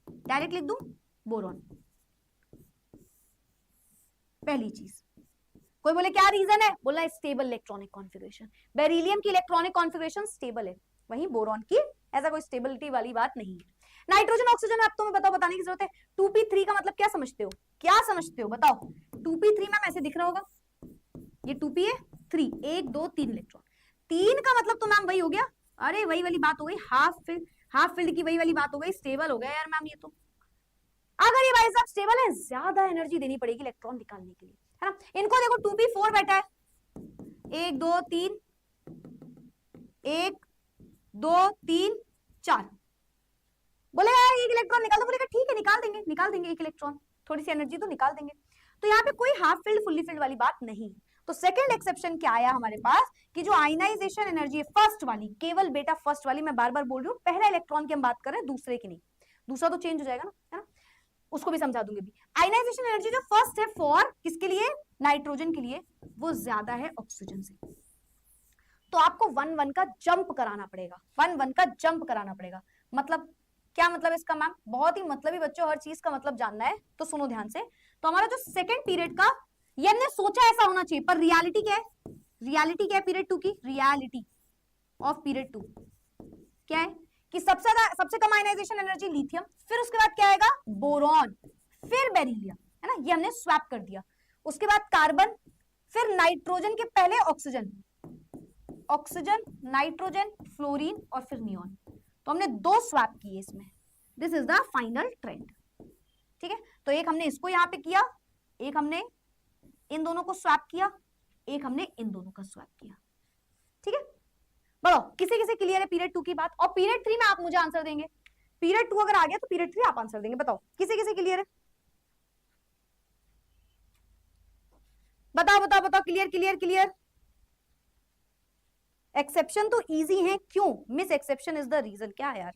direct लिख दूं, बोरॉन। पहली चीज, कोई बोले क्या रीजन है, बोला स्टेबल इलेक्ट्रॉनिक कॉन्फ़िगरेशन, बेरिलियम की इलेक्ट्रॉनिक कॉन्फ़िगरेशन स्टेबल है, वहीं बोरॉन की ऐसा कोई स्टेबिलिटी वाली बात नहीं है। नाइट्रोजन ऑक्सीजन आप तो मैं बताने की जरूरत है। 2p3 का मतलब क्या समझते हो, क्या समझते हो बताओ? 2p3 मैम ऐसे दिख रहा होगा, ये 2p है, 3 1 2 3 इलेक्ट्रॉन, 3 का मतलब तो मैम वही हो गया, अरे वही वाली बात हो गई, हाफ फील्ड की वही वाली बात हो गई, स्टेबल हो गया यार मैम ये तो। अगर ये भाई साहब स्टेबल है, ज्यादा एनर्जी देनी पड़ेगी इलेक्ट्रॉन निकालने के लिए, है ना। इनको देखो 2p4 बैठा है, 1 2 3 1 2 3 4, बोलेगा यार एक इलेक्ट्रॉन निकाल दो, बोलेगा ठीक है निकाल देंगे एक इलेक्ट्रॉन, थोड़ी सी एनर्जी तो निकाल देंगे। तो यहाँ पे कोई हाफ फील्ड फुल्ली फील्ड वाली बात नहीं। तो सेकंड एक्सेप्शन क्या आया हमारे पास कि जो आयनाइजेशन एनर्जी है फर्स्ट वाली, केवल बेटा फर्स्ट वाली, मैं बार बार बोल रही हूँ, पहला इलेक्ट्रॉन की हम बात कर रहे हैं, दूसरे की नहीं, दूसरा तो चेंज हो जाएगा ना, है ना, उसको भी समझा दूंगी भी। आयनाइजेशन एनर्जी जो फर्स्ट है फॉर किसके लिए, नाइट्रोजन के लिए, वो ज्यादा है ऑक्सीजन से। तो आपको 1-1 का जंप कराना पड़ेगा, 1-1 का जंप कराना पड़ेगा। मतलब क्या मतलब इसका मैम? बहुत ही मतलब ही बच्चों, हर चीज का मतलब जानना है तो सुनो ध्यान से। तो हमारा जो सेकंड पीरियड का, ये हमने सोचा ऐसा होना चाहिए, पर रियलिटी क्या है, रियलिटी क्या है पीरियड 2 की, रियलिटी ऑफ पीरियड 2 क्या है कि सबसे कम आयनाइजेशन एनर्जी लिथियम, फिर उसके बाद क्या आएगा, बोरॉन, फिर बेरिलियम, है ना, ये हमने स्वैप कर दिया। उसके बाद कार्बन, फिर नाइट्रोजन के पहले ऑक्सीजन नाइट्रोजन फ्लोरीन और फिर नियॉन। तो हमने 2 स्वैप किए इसमें, this is the final trend, ठीक है। तो एक हमने इसको यहां पे किया, एक हमने इन दोनों को स्वैप किया, एक हमने इन दोनों का स्वैप किया, ठीक है। बताओ किसी किसी क्लियर है पीरियड 2 की बात? और पीरियड 3 में आप मुझे आंसर देंगे, पीरियड 2 अगर आ गया तो पीरियड 3 आप आंसर देंगे। बताओ किसी किसी क्लियर है? बताओ क्लियर। एक्सेप्शन तो इजी है, क्यों miss exception is the reason, क्या यार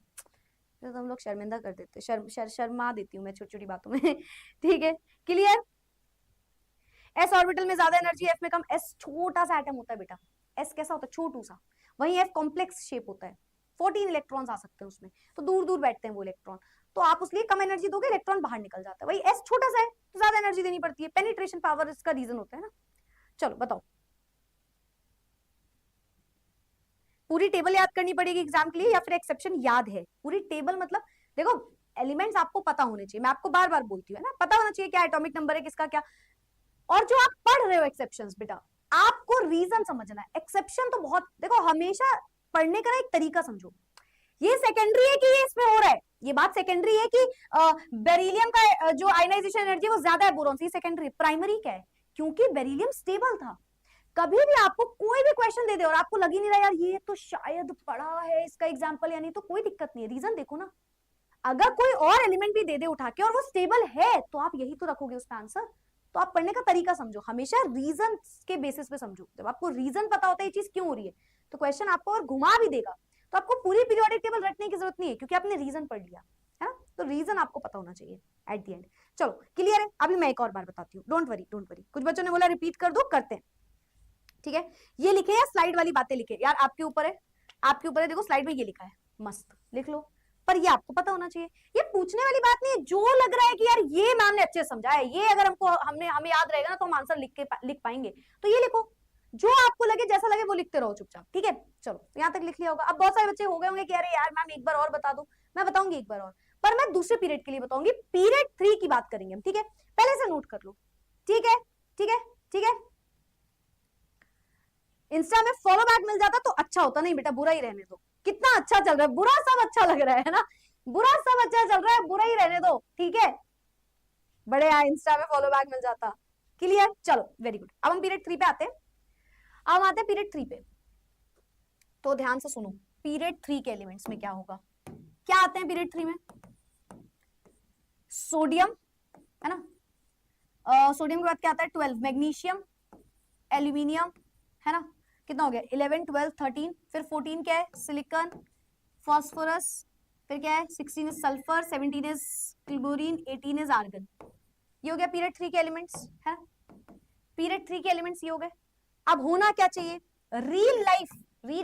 तो हम लोग शर्मिंदा कर देते, शर्मा देती हूँ मैं छोटी छोटी बातों में ठीक है, क्लियर। एस ऑर्बिटल में ज्यादा एनर्जी, एफ में कम। एस छोटा सा एटम होता है बेटा, एस कैसा होता है, छोटू सा, वहीं एफ कॉम्प्लेक्स शेप होता है, 14 इलेक्ट्रॉन्स आ सकते हैं उसमें, तो दूर दूर बैठते हैं वो इलेक्ट्रॉन, तो आप उसलिए कम एनर्जी दोगे, इलेक्ट्रॉन बाहर निकल जाता है। वही एस छोटा सा है तो ज्यादा एनर्जी देनी पड़ती है, पेनिट्रेशन पावर इसका रीजन होता है ना। चलो बताओ, पूरी टेबल याद करनी पड़ेगी एग्जाम के लिए या फिर एक्सेप्शन याद है? पूरी टेबल मतलब देखो एलिमेंट्स आपको पता होने चाहिए, मैं आपको बार बार बोलती हूँ ना, पता होना चाहिए क्या एटॉमिक नंबर है किसका क्या। और जो आप पढ़ रहे हो एक्सेप्शंस, बेटा आपको रीजन समझना है। एक्सेप्शन तो बहुत, देखो हमेशा पढ़ने का एक तरीका समझो। ये सेकेंडरी है कि ये इसमें हो रहा है, ये बात सेकेंडरी है कि बेरिलियम का जो आयनाइजेशन एनर्जी वो ज्यादा है बोरॉन से, ये सेकेंडरी। प्राइमरी क्या है, क्योंकि बेरिलियम स्टेबल था। कभी भी आपको कोई भी क्वेश्चन दे दे और आपको लग ही नहीं रहा यार ये तो शायद पढ़ा है इसका एग्जांपल या नहीं, तो कोई दिक्कत नहीं है, रीजन देखो ना। अगर कोई और एलिमेंट भी दे दे उठा के और वो स्टेबल है तो आप यही तो रखोगे उसका आंसर। तो आप पढ़ने का तरीका समझो, हमेशा रीजन के बेसिस पे समझो। जब आपको रीजन पता होता है ये चीज क्यों हो रही है, तो क्वेश्चन आपको और घुमा भी देगा। तो आपको पूरी पीरियोडिक टेबल रटने की जरूरत नहीं है, क्योंकि आपने रीजन पढ़ लिया है ना। तो रीजन आपको पता होना चाहिए एट द एंड। चलो क्लियर है। अभी मैं एक और बार बताती हूँ, डोंट वरी डोंट वरी। कुछ बच्चों ने बोला रिपीट कर दो, करते हैं, ठीक है। ये लिखे या स्लाइड वाली बातें लिखे यार, आपके ऊपर है, आपके ऊपर है। देखो स्लाइड में ये लिखा है, मस्त लिख लो, पर ये आपको पता होना चाहिए। ये पूछने वाली बात नहीं है, जो लग रहा है कि यार ये मैम ने अच्छे समझा है, ये अगर हमको हमें याद रहेगा ना तो हम आंसर लिख पाएंगे, तो ये लिखो। जो आपको लगे, जैसा लगे वो लिखते रहो चुपचाप, ठीक है। चलो यहाँ तक लिख लिया होगा। अब बहुत सारे बच्चे हो गए होंगे कि अरे यार मैम एक बार और बता दो। मैं बताऊंगी एक बार और, पर मैं दूसरे पीरियड के लिए बताऊंगी। पीरियड 3 की बात करेंगे हम, ठीक है। पहले से नोट कर लो, ठीक है ठीक है ठीक है। इंस्टा में फॉलो बैक मिल जाता तो अच्छा होता, नहीं बेटा बुरा ही रहने दो। कितना अच्छा चल रहा है, बुरा सब अच्छा लग रहा है ना, बुरा सब अच्छा चल रहा है, बुरा ही रहने दो, ठीक है। बड़े यार इंस्टा में फॉलो बैक मिल जाता। क्लियर, चलो वेरी गुड। अब हम पीरियड 3 पे आते हैं। अब आते हैं पीरियड 3 पे, तो ध्यान से सुनो। पीरियड 3 के एलिमेंट्स में क्या होगा, क्या आते हैं पीरियड 3 में। सोडियम है ना, सोडियम के बाद क्या आता है 12, मैग्नीशियम, एल्यूमिनियम है ना। कितना हो गया 11 12 13, फिर 14 क्या है सिलिकॉन, फास्फोरस, फिर क्या है 16 is sulphur, 17 is chlorine, 18 is argon. ये हो गया पीरियड 3 के एलिमेंट्स है। पीरियड 3 के एलिमेंट्स ये हो गए। अब होना क्या चाहिए, real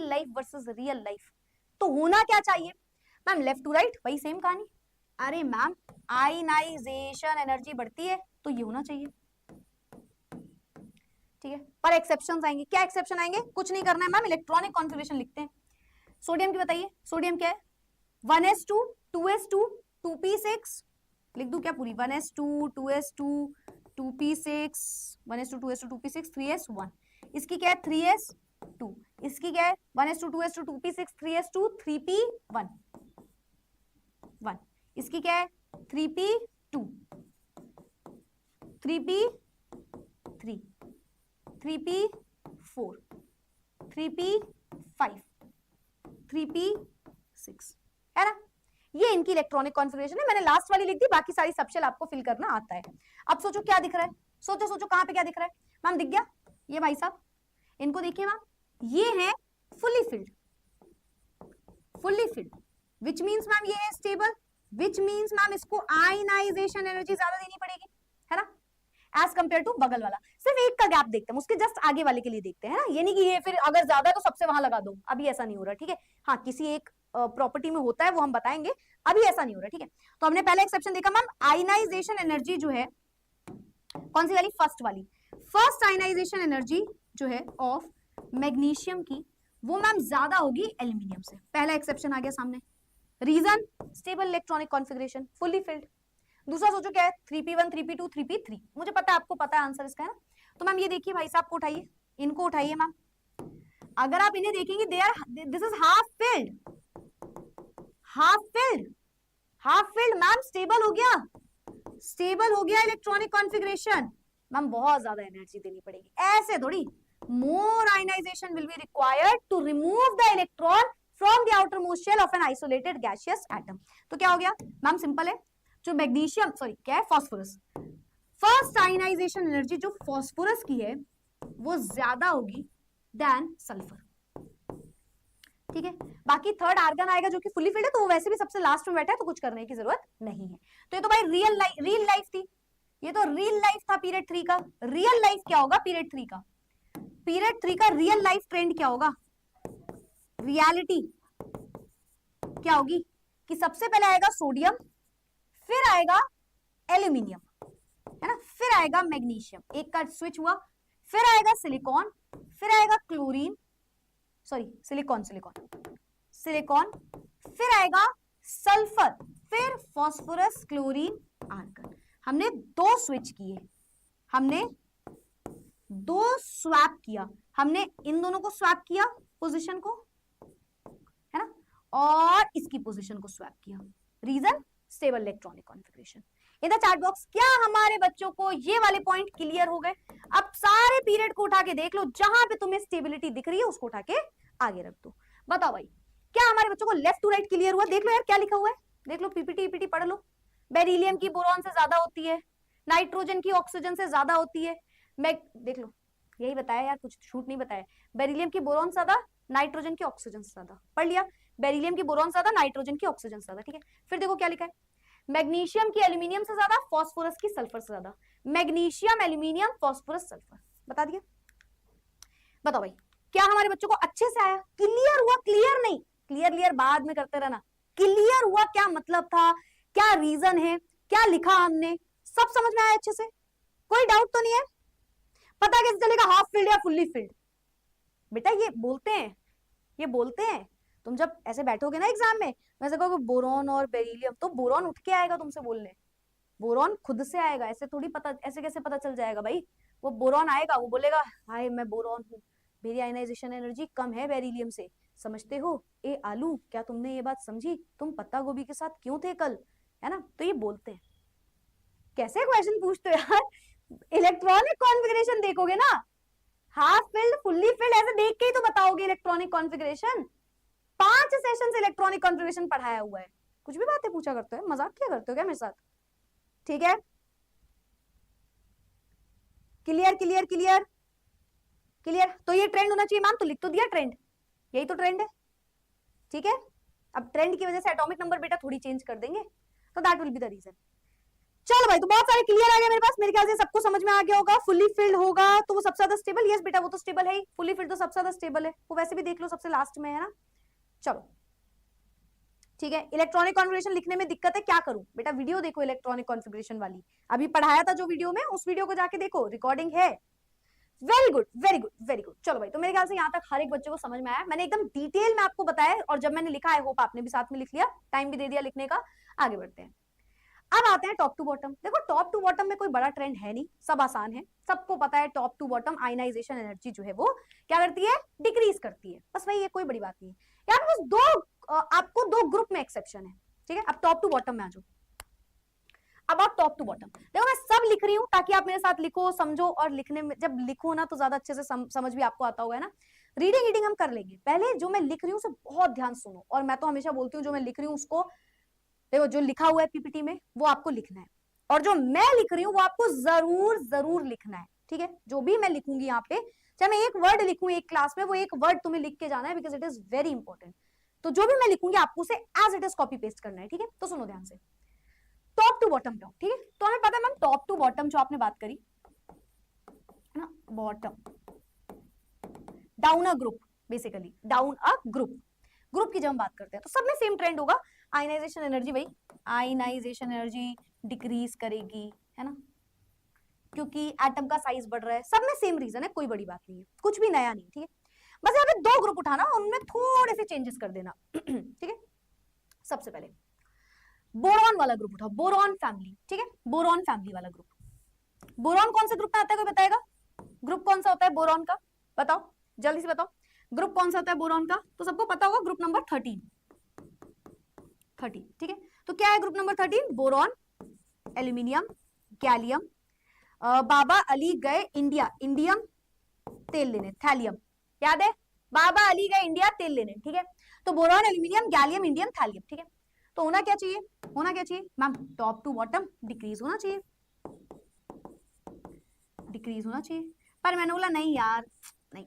life versus real life. तो होना क्या चाहिए मैम, लेफ्ट टू राइट वही सेम कहानी। अरे मैम आयनाइजेशन एनर्जी बढ़ती है तो ये होना चाहिए, ठीक है। पर एक्सेप्शंस आएंगे। क्या एक्सेप्शन आएंगे, कुछ नहीं करना है मैम, इलेक्ट्रॉनिक कॉन्फ़िगरेशन लिखते हैं। सोडियम की बताइए, सोडियम क्या है 1s2 2s2 2p6, लिख दूं क्या पूरी 1s2 2s2 2p6 1s2 2s2 2p6 3s1। इसकी क्या है 3s2, इसकी क्या है 1s2 2s2 2p6 3s2 3p1 1, इसकी क्या है 3p2 3p3 3p4 3p5 3p6 है ना। ये इनकी इलेक्ट्रॉनिक कॉन्फ़िगरेशन है। मैंने लास्ट वाली लिख दी, बाकी सारी सबशेल आपको फिल करना आता है। अब सोचो क्या दिख रहा है, सोचो सोचो कहां पे क्या दिख रहा है। मैम दिख गया, ये भाई साहब इनको देखिए मैम, ये है fully field which means ma'am ये है स्टेबल, विच मीन्स मैम इसको आयनाइजेशन एनर्जी ज्यादा देनी पड़ेगी है ना, एज कंपेयर टू बगल वाला। सिर्फ एक का गैप देखते हैं, उसके जस्ट आगे वाले के लिए देखते हैं ना। ये नहीं कि ये फिर अगर ज्यादा है तो सबसे वहां लगा दो, अभी ऐसा नहीं हो रहा, ठीक है। हाँ किसी एक प्रॉपर्टी में होता है वो हम बताएंगे, अभी ऐसा नहीं हो रहा, ठीक है। तो हमने पहले एक्सेप्शन देखा मैम, आयनाइजेशन एनर्जी जो है कौन सी वाली, फर्स्ट वाली। फर्स्ट आयनाइजेशन एनर्जी जो है ऑफ मैग्नीशियम की वो मैम ज्यादा होगी एल्यूमिनियम से। पहला एक्सेप्शन आ गया सामने। Reason stable electronic configuration, fully filled. दूसरा सोचो क्या है 3p1 3p2 3p3, मुझे पता है आपको पता है आंसर इसका है ना। तो मैम ये देखिए भाई साहब को उठाइए, इनको उठाइए मैम। अगर आप इन्हें देखेंगे they are, this is half filled ma'am, stable हो गया, स्टेबल हो गया इलेक्ट्रॉनिक कॉन्फ़िगरेशन। मैम बहुत ज्यादा एनर्जी देनी पड़ेगी, ऐसे थोड़ी। More ionization will be required to remove the electron from the outermost shell of an isolated gaseous atom. तो क्या हो गया मैम, सिंपल है, जो मैग्नीशियम सॉरी क्या है फॉस्फोरस, फर्स्ट आयनाइजेशन एनर्जी जो फॉस्फोरस की है वो ज्यादा होगी देन सल्फर, ठीक है। बाकी थर्ड आर्गन आएगा जो कि फुल्ली फिल्ड है, तो वो वैसे भी सबसे लास्ट में बैठा है तो कुछ करने की जरूरत नहीं है। तो ये तो भाई रियल लाइफ थी, ये तो रियल लाइफ था पीरियड 3 का। रियल लाइफ क्या होगा पीरियड 3 का, पीरियड 3 का रियल लाइफ ट्रेंड क्या होगा, रियलिटी क्या होगी कि सबसे पहले आएगा सोडियम, फिर आएगा एल्यूमिनियम है ना, फिर आएगा मैग्नीशियम, एक का स्विच हुआ, फिर आएगा सिलिकॉन, फिर आएगा क्लोरीन सॉरी सिलिकॉन, फिर आएगा सल्फर, फिर फास्फोरस, क्लोरीन, आर्गन। हमने दो स्विच किए, हमने दो स्वैप किया, हमने इन दोनों को स्वैप किया पोजीशन को, है ना, और इसकी पोजीशन को स्वैप किया। Reason stable electronic configuration. In the chat box क्या हमारे बच्चों को ये वाले पॉइंट क्लियर हो गए? अब सारे पीरियड को उठा के देख लो, जहां पे तुम्हें स्टेबिलिटी दिख रही है उसको उठा के आगे रख दो। बताओ भाई, क्या हमारे बच्चों को लेफ्ट टू राइट क्लियर हुआ? देख लो यार क्या लिखा हुआ है, देख लो, पीपीटी ईपीटी पढ़ लो। बेरिलियम की बोरॉन से ज्यादा होती है, नाइट्रोजन की ऑक्सीजन से ज्यादा होती है। मैं देख लो, यही बताया यार, कुछ छूट नहीं बताया। बेरिलियम की बोरॉन से ज्यादा, नाइट्रोजन की ऑक्सीजन से ज्यादा, पढ़ लिया। बेरिलियम की बोरॉन से ज्यादा, नाइट्रोजन की ऑक्सीजन से ज्यादा, ठीक है। फिर देखो क्या लिखा है, मैग्नीशियम की एल्यूमिनियम से ज्यादा, फास्फोरस की सल्फर से ज्यादा। मैग्नीशियम, एल्यूमिनियम, फास्फोरस, सल्फर, बता दिया। बताओ भाई, क्या हमारे बच्चों को अच्छे से आया? क्लियर हुआ? क्लियर नहीं, क्लियर बाद में करते रहना। क्लियर हुआ क्या मतलब था, क्या रीजन है, क्या लिखा हमने, सब समझ में आया अच्छे से? कोई डाउट तो नहीं है? पता कैसे चलेगा हाफ फील्ड या फुल्ली फील्ड? बेटा ये बोलते हैं, ये बोलते हैं, तुम जब ऐसे बैठोगे ना एग्जाम में, वैसे कहोगे बोरॉन और बेरिलियम, तो बोरॉन उठ के आएगा तुमसे बोलने, बोरॉन खुद से आएगा, ऐसे थोड़ी पता, ऐसे कैसे पता चल जाएगा भाई? वो बोरॉन आएगा, वो बोलेगा हाय मैं बोरॉन हूँ, मेरी आयनाइजेशन एनर्जी कम है बेरिलियम से, समझते हो? ए आलू, क्या तुमने ये बात समझी? तुम पत्ता गोभी के साथ क्यों थे कल, है ना? तो ये बोलते हैं। कैसे क्वेश्चन पूछते हो यार? इलेक्ट्रॉनिक कॉन्फ़िगरेशन देखोगे ना, हाफ फिल्ड, फुल्ली फिल्ड, ऐसे देख के ही तो बताओगे इलेक्ट्रॉनिक कॉन्फ़िगरेशन। 5 सेशन से इलेक्ट्रॉनिक कॉन्फ़िगरेशन पढ़ाया हुआ है, कुछ भी बातें पूछा करते हो, मजाक किया करते हो क्या मेरे साथ? ठीक है, क्लियर क्लियर क्लियर क्लियर। तो ये ट्रेंड होना चाहिए मैम, तो लिख तो दिया ट्रेंड, यही तो ट्रेंड है, ठीक है। अब ट्रेंड की वजह से एटॉमिक नंबर बेटा थोड़ी चेंज कर देंगे, तो that will be the reason. चलो भाई, तो बहुत सारे क्लियर आ गए मेरे पास, मेरे ख्याल से सबको समझ में आ गया होगा। फुल्ली फिल्ड होगा तो वो सबसे ज्यादा स्टेबल, यस बेटा वो तो स्टेबल है ही, फुल्ली फिल्ड तो सबसे ज्यादा स्टेबल है, वो वैसे भी देख लो सबसे लास्ट में है ना। चलो ठीक है, इलेक्ट्रॉनिक कॉन्फ़िगरेशन लिखने में दिक्कत है, क्या करूं बेटा? वीडियो देखो इलेक्ट्रॉनिक कॉन्फ़िगरेशन वाली, अभी पढ़ाया था जो वीडियो में, उस वीडियो को जाके देखो, रिकॉर्डिंग है। Very good very good very good. चलो भाई, तो मेरे ख्याल से यहाँ तक हर एक बच्चे को समझ में आया, मैंने एकदम डिटेल में आपको बताया, और जब मैंने लिखा, आई होप आपने भी साथ में लिख लिया, टाइम भी दे दिया लिखने का। आगे बढ़ते हैं, अब आते हैं टॉप टू बॉटम। देखो टॉप टू बॉटम में कोई बड़ा ट्रेंड है नहीं, सब आसान है, सबको पता है top to bottom ionization energy जो है वो क्या करती है? डिक्रीज करती है, बस वही है, कोई बड़ी बात नहीं है। यार बस दो, आपको दो ग्रुप में एक्सेप्शन है, ठीक है। अब टॉप टू बॉटम में आ जाओ। अब आप टॉप टू बॉटम देखो, मैं सब लिख रही हूँ ताकि आप मेरे साथ लिखो, समझो, और लिखने में जब लिखो ना तो ज्यादा अच्छे से समझ भी आपको आता होगा ना। रीडिंग रीडिंग हम कर लेंगे, पहले जो मैं लिख रही हूँ उसे बहुत ध्यान सुनो, और मैं तो हमेशा बोलती हूँ जो मैं लिख रही हूँ उसको देखो, जो लिखा हुआ है पीपीटी में वो आपको लिखना है, और जो मैं लिख रही हूँ वो आपको जरूर जरूर लिखना है, ठीक है। जो भी मैं लिखूंगी यहाँ पे, चाहे मैं एक वर्ड लिखूं एक क्लास में, वो एक वर्ड तुम्हें लिख के जाना है, because it is very important. तो जो भी मैं लिखूंगी आपको उसे as it is copy paste करना है, ठीक है। तो सुनो ध्यान से, टॉप टू बॉटम पे, ठीक है। तो हमें पता है मैम, टॉप टू बॉटम जो आपने बात करी है ना, bottom down a group, basically down a group, group की जब हम बात करते हैं तो सब में सेम ट्रेंड होगा, आयनाइजेशन एनर्जी, भाई आयनाइजेशन एनर्जी डिक्रीज करेगी, है ना, क्योंकि एटम का साइज बढ़ रहा है, सब में सेम रीजन है, कोई बड़ी बात नहीं है, कुछ भी नया नहीं, ठीक है। बस यहाँ पे दो ग्रुप उठाना, उनमें थोड़े से चेंजेस कर देना, ठीक है। सबसे पहले बोरॉन वाला ग्रुप उठाओ, बोरॉन फैमिली, ठीक है, बोरॉन फैमिली वाला ग्रुप। बोरॉन कौन से ग्रुप में आता है, कोई बताएगा? ग्रुप कौन सा होता है बोरॉन का, बताओ जल्दी से बताओ, ग्रुप कौन सा होता है बोरॉन का? तो सबको पता होगा, ग्रुप नंबर 13, ठीक है। तो क्या है group number 13? Boron, aluminium, gallium, बाबा अली गए इंडिया, इंडियम तेल लेने, थैलियम, याद है? बाबा अली गए इंडिया तेल लेने, ठीक है। तो boron, aluminium, gallium, indium, thallium, ठीक है। तो होना क्या चाहिए? होना क्या चाहिए ma'am? Top to bottom decrease होना चाहिए, डिक्रीज होना चाहिए, पर मैंने बोला नहीं यार, नहीं,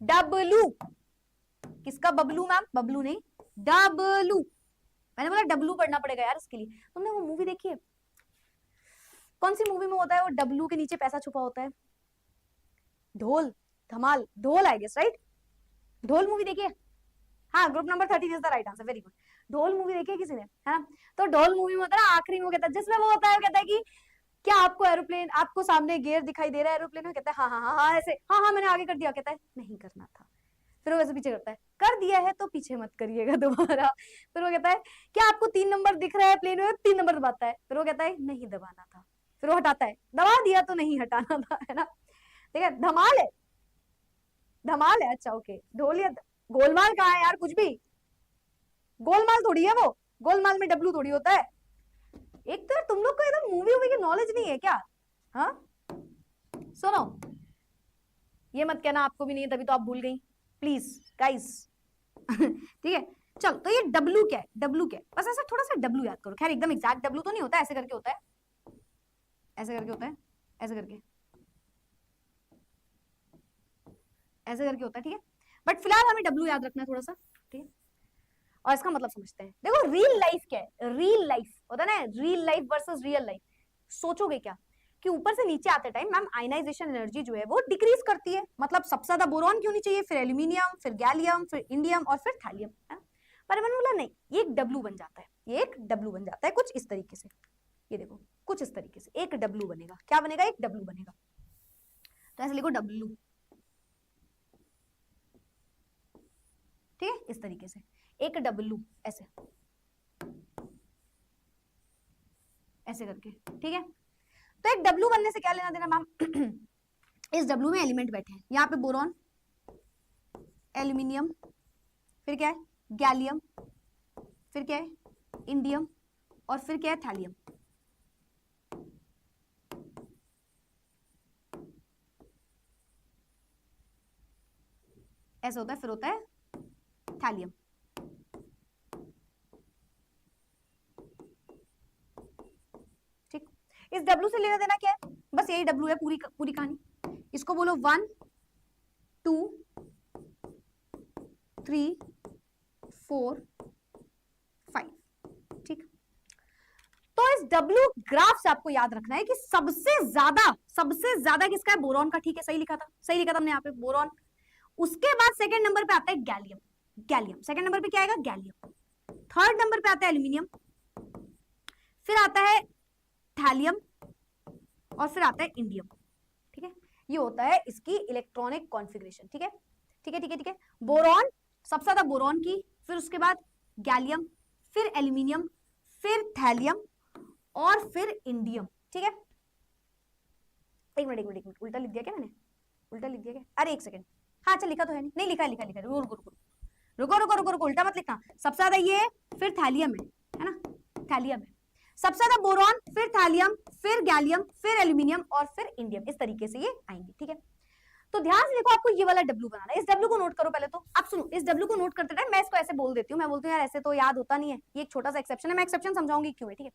डब्लू, किसका बबलू मैम? बबलू नहीं, डब्लू, मैंने बोला डब्लू पढ़ना पड़ेगा यार इसके लिए। तुमने वो मूवी देखी है, कौन सी मूवी में होता है वो डब्लू के नीचे पैसा छुपा होता है? ढोल, धमाल, ढोल आई गेस, राइट? ढोल मूवी देखिए, हाँ, group number 13 is the right answer, very good. ढोल मूवी देखी है किसी ने, है ना? तो ढोल मूवी में होता है ना, आखिरी में वो कहता है, जिसमें वो होता है, वो कहता है कि क्या आपको एरोप्लेन, आपको सामने गियर दिखाई दे रहा है एरोप्लेन में? कहता है हाँ हाँ हाँ हाँ, ऐसे, हाँ हाँ मैंने आगे कर दिया, कहता है नहीं करना था, फिर वो वैसे पीछे करता है, कर दिया है तो पीछे मत करिएगा दोबारा। फिर वो कहता है क्या आपको 3 नंबर दिख रहा है प्लेन में, 3 नंबर दबाता है, फिर वो कहता है नहीं दबाना था, फिर वो हटाता है, दबा दिया तो नहीं हटाना था, है ना। ठीक है, धमाल है, धमाल है। अच्छा ओके, ढोलिया, गोलमाल कहाँ है यार, कुछ भी गोलमाल थोड़ी है वो, गोलमाल में डब्लू थोड़ी होता है। एक तो यार तुम लोग को एकदम मूवी वूवी की नॉलेज नहीं है क्या? हाँ सुनो, ये मत कहना आपको भी नहीं है तभी तो आप भूल गई, प्लीज गाइस। ठीक है, चल तो ये डब्लू क्या है, डब्लू क्या है, बस ऐसा थोड़ा सा डब्लू याद करो। खैर एकदम एग्जैक्ट डब्लू तो नहीं होता, ऐसे करके होता है, ऐसे करके होता है, ऐसे करके, ऐसे करके होता है। ठीक है, बट फिलहाल हमें डब्लू याद रखना है थोड़ा सा। ठीक है, और इसका मतलब समझते हैं। देखो रियल लाइफ क्या है, रियल लाइफ होता है ना, real life versus real life. सोचोगे क्या कि ऊपर से नीचे आते टाइम मैम आयनाइजेशन एनर्जी जो है वो डिक्रीज करती है, मतलब सबसे ज्यादा बोरॉन क्यों नहीं चाहिए, फिर एल्यूमिनियम, फिर गैलियम, फिर इंडियम और फिर थैलियम, है ना। पर मैंने बोला नहीं, ये एक डब्लू बन जाता है, ये एक डब्लू बन जाता है कुछ इस तरीके से। ये देखो कुछ इस तरीके से एक डब्लू बनेगा, क्या बनेगा, एक डब्लू बनेगा। तो ऐसे लिखो डब्लू, ठीक है, इस तरीके से एक डब्लू, ऐसे ऐसे करके। ठीक है, तो एक डब्लू बनने से क्या लेना देना मैम, इस डब्लू में एलिमेंट बैठे हैं, यहाँ पे बोरॉन, एल्यूमिनियम, फिर क्या है गैलियम, फिर क्या है इंडियम और फिर क्या है थैलियम। ऐसा होता है, फिर होता है थैलियम। ठीक, इस डब्लू से लेना देना क्या है, बस यही डब्लू है, पूरी पूरी कहानी। इसको बोलो 1 2 3 4 5। ठीक, तो इस डब्लू ग्राफ से आपको याद रखना है कि सबसे ज्यादा किसका है, बोरॉन का। ठीक है, सही लिखा था, सही लिखा था हमने यहाँ पे बोरॉन। उसके बाद सेकंड नंबर पे आता है गैलियम, गैलियम सेकंड नंबर पे क्या आएगा, गैलियम। थर्ड नंबर पे आता है एल्यूमिनियम, फिर आता है थैलियम और फिर आता है इंडियम। ठीक है, ये होता है इसकी इलेक्ट्रॉनिक कॉन्फ़िगरेशन। ठीक है, ठीक है, ठीक है, ठीक है। बोरॉन, सबसे ज्यादा बोरॉन की, फिर उसके बाद गैलियम, फिर एल्यूमिनियम, फिर थैलियम और फिर इंडियम। ठीक है, एक मिनट एक मिनट एक मिनट, उल्टा लिख दिया क्या मैंने, उल्टा लिख दिया क्या, अरे एक सेकंड, हाँ अच्छा लिखा तो है, नहीं लिखा है, लिखा है, लिखा है, रुको रुको रुको रुको रुको रुको रुको, उल्टा मत लिखना। सबसे ज्यादा ये, फिर थैलियम है ना, थैलियम है सबसे ज्यादा, बोरॉन, फिर थैलियम, फिर गैलियम, फिर एल्यूमिनियम और फिर इंडियम, इस तरीके से ये आएंगे। ठीक है, तो ध्यान से देखो, आपको ये वाला डब्लू बनाना है। इस डब्लू को नोट करो पहले तो। आप सुनो, इस डब्लू को नोट करते टाइम मैं इसको ऐसे बोल देती हूँ, मैं बोलती हूँ यार ऐसे तो याद होता नहीं है, ये एक छोटा सा एक्सेप्शन है, मैं एक्सेप्शन समझाऊंगी क्यों है। ठीक है,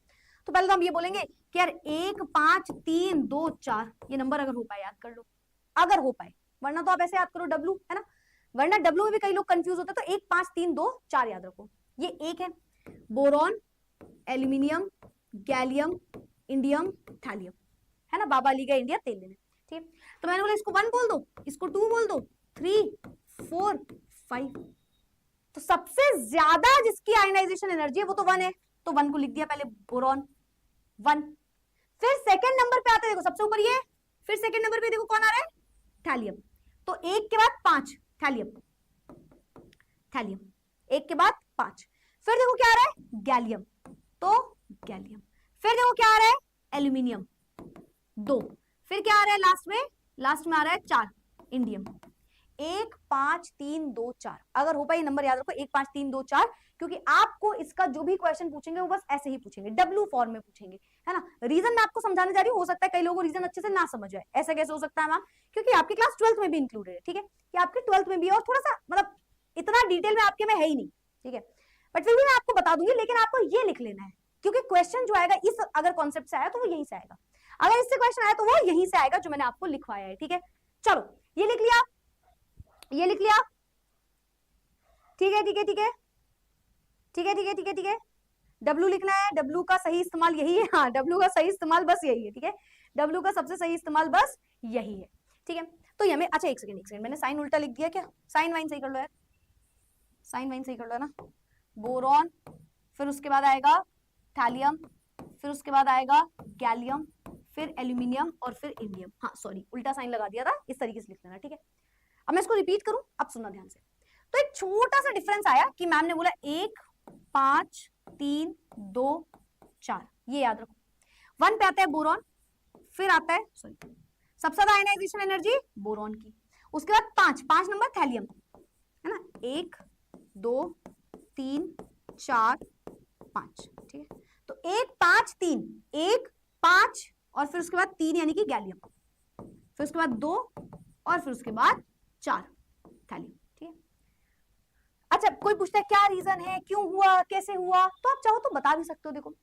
तो पहले तो हम ये बोलेंगे कि यार 1 5 3 2 4 ये नंबर अगर हो पाए याद कर लो, अगर हो पाए, वरना तो आप ऐसे याद करो डब्लू, है ना, वरना डब्लू में भी कई लोग कंफ्यूज होते हैं। तो 1 5 3 2 4 याद रखो, ये एक है boron, aluminium, gallium, indium, thallium, है ना, बाबा लीगा इंडिया तेल लेने। ठीक, तो मैंने बोला इसको 1 बोल दो, इसको 2 बोल दो, 3 4 5। तो सबसे ज्यादा जिसकी आयनाइजेशन एनर्जी है वो तो 1 है, तो 1 को लिख दिया पहले, बोरॉन 1। फिर सेकंड नंबर पे आते, देखो सबसे ऊपर ये, फिर सेकंड नंबर पे देखो कौन आ रहा है, थैलियम। तो 1 के बाद 5 थैलियम, थैलियम 1 के बाद 5। फिर देखो क्या आ रहा है, गैलियम, तो गैलियम। फिर देखो क्या आ रहा है, एल्यूमिनियम 2। फिर क्या आ रहा है लास्ट में, लास्ट में आ रहा है 4, इंडियम। 1 5 3 2 4, अगर हो पाए नंबर याद रखो, 1 5 3 2 4, क्योंकि आपको इसका जो भी क्वेश्चन पूछेंगे वो बस ऐसे ही पूछेंगे, डब्लू फॉर्म में पूछेंगे, है ना। रीजन मैं आपको समझाने जा रही हूँ, हो सकता है कई लोगों को रीजन अच्छे से ना समझ आए। ऐसा कैसे हो सकता है मैम, क्योंकि आपकी क्लास 12th में भी इंक्लूडेड है। ठीक है, कि आपके 12th में भी है, और थोड़ा सा मतलब इतना डिटेल में आपके में है ही नहीं। ठीक है, बट फिर भी मैं आपको बता दूंगी, लेकिन आपको ये लिख लेना है, क्योंकि क्वेश्चन जो आएगा इस अगर कॉन्सेप्ट से आया तो वो यहीं से आएगा, अगर इससे क्वेश्चन आया तो वो यहीं से आएगा जो मैंने आपको लिखवाया है। ठीक है, चलो ये लिख लिया, ये लिख लिया, ठीक है ठीक है ठीक है ठीक है ठीक है ठीक है ठीक है। डब्लू लिखना है, डब्लू का सही इस्तेमाल यही है, हाँ डब्लू का सही इस्तेमाल बस यही है। ठीक है, डब्लू का सबसे सही इस्तेमाल बस यही है। ठीक है, तो ये में, अच्छा एक सेकंड मैंने साइन उल्टा लिख दिया क्या, साइन वाइन सही कर लो यार, साइन वाइन सही कर लो ना। बोरॉन, फिर उसके बाद आएगा थैलियम, फिर उसके बाद आएगा गैलियम, फिर एल्यूमिनियम और फिर इंडियम। हाँ सॉरी उल्टा साइन लगा दिया था, इस तरीके से लिख लेना। ठीक है, अब मैं इसको रिपीट करूं, अब सुनना ध्यान से। तो एक छोटा सा डिफरेंस आया कि मैम ने बोला 1 5 3 2 4, ये याद रखो। 1 पे आता है बोरॉन, फिर आता है सॉरी सबसे ज्यादा आयनाइजेशन एनर्जी बोरॉन की, उसके बाद 5 नंबर थैलियम, है ना, 1 2 3 4 5, ठीक है। तो 1 5 3, 1 5 और फिर उसके बाद 3 यानी कि गैलियम, फिर उसके बाद 2 और फिर उसके बाद 4 थैलियम, ठीक है। अच्छा, कोई पूछता है क्या रीजन है, क्यों हुआ, कैसे हुआ, तो आप चाहो तो बता भी सकते हो। देखो,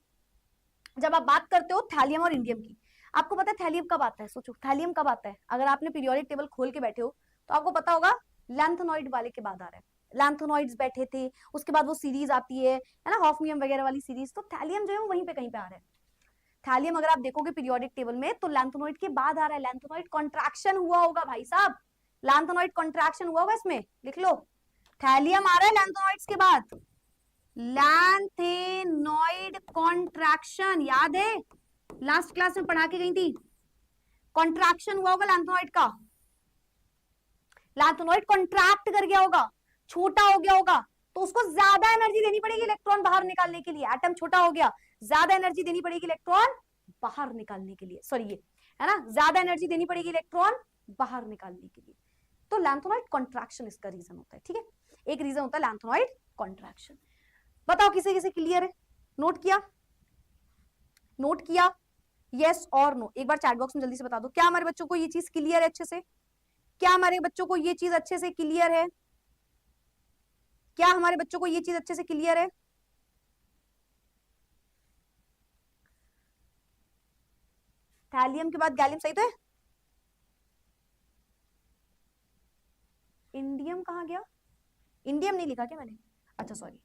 जब आप बात करते हो थैलियम और इंडियम की, आपको पता है थैलियम कब आता है? सोचो थैलियम कब आता है। अगर आपने पीरियोडिक टेबल खोल के बैठे हो तो आपको पता होगा लैंथेनॉइड वाले के बाद आ रहा है। लैंथेनॉइड्स बैठे थे, उसके बाद वो सीरीज आती है ना, हॉफनियम वगैरह वाली सीरीज, तो थैलियम जो है वो वहीं पे कहीं पे आ रहा है। थैलियम अगर आप देखोगे पीरियोडिक टेबल में तो लैंथेनॉइड के बाद आ रहा है। लैंथेनॉइड कॉन्ट्रैक्शन हुआ होगा भाई साहब, लैंथेनॉइड कॉन्ट्रैक्शन हुआ होगा इसमें, लिख लो। थैलियम आ रहा है लैंथेनॉइड्स के बाद, लैंथेनॉइड कॉन्ट्रैक्शन, याद है लास्ट क्लास में पढ़ा के गई थी, कॉन्ट्रैक्शन हुआ होगा लैंथेनॉइड का, लैंथेनॉइड कॉन्ट्रैक्ट कर गया होगा, छोटा हो गया होगा, तो उसको ज्यादा एनर्जी देनी पड़ेगी इलेक्ट्रॉन बाहर निकालने के लिए। एटम छोटा हो गया, ज्यादा एनर्जी देनी पड़ेगी इलेक्ट्रॉन बाहर निकालने के लिए, सॉरी ये है ना, ज्यादा एनर्जी देनी पड़ेगी इलेक्ट्रॉन बाहर निकालने के लिए। तो लैंथेनॉइड कॉन्ट्रैक्शन इसका रीजन होता है, ठीक है। एक रीजन होता है लैंथेनॉइड कॉन्ट्रैक्शन। बताओ किसे किसे क्लियर है? नोट किया? नोट किया? यस और नो एक बार चैट बॉक्स में जल्दी से बता दो, क्या हमारे बच्चों को ये चीज क्लियर है अच्छे से? क्या हमारे बच्चों को ये चीज अच्छे से क्लियर है? क्या हमारे बच्चों को ये चीज अच्छे से क्लियर है? थैलियम के बाद गैलियम सही तो है? इंडियम कहां गया? इंडियम नहीं लिखा क्या मैंने? अच्छा सॉरी,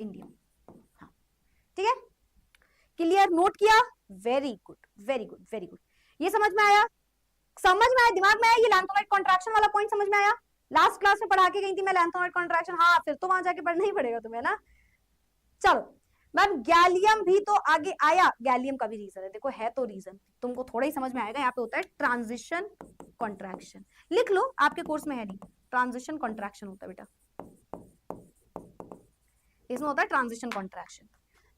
इंडियम, हाँ ठीक है, क्लियर, नोट किया, very good very good very good. ये समझ में आया? समझ में आया, दिमाग में आया? ये लैंथेनॉइड कॉन्ट्रैक्शन वाला पॉइंट समझ में आया? लास्ट क्लास में पढ़ा के गई थी मैं लैंथेनॉइड कॉन्ट्रैक्शन, हाँ फिर तो वहां जाके पढ़ना ही पड़ेगा तुम्हें ना। चलो मैम गैलियम भी तो आगे आया, गैलियम का भी रीजन है, देखो है तो रीजन, तुमको थोड़ा ही समझ में आएगा। यहाँ पे होता है ट्रांजिशन कॉन्ट्रैक्शन, लिख लो, आपके कोर्स में है नहीं, ट्रांजिशन कॉन्ट्रैक्शन होता है बेटा, इसमें होता है ट्रांजिशन कॉन्ट्रैक्शन,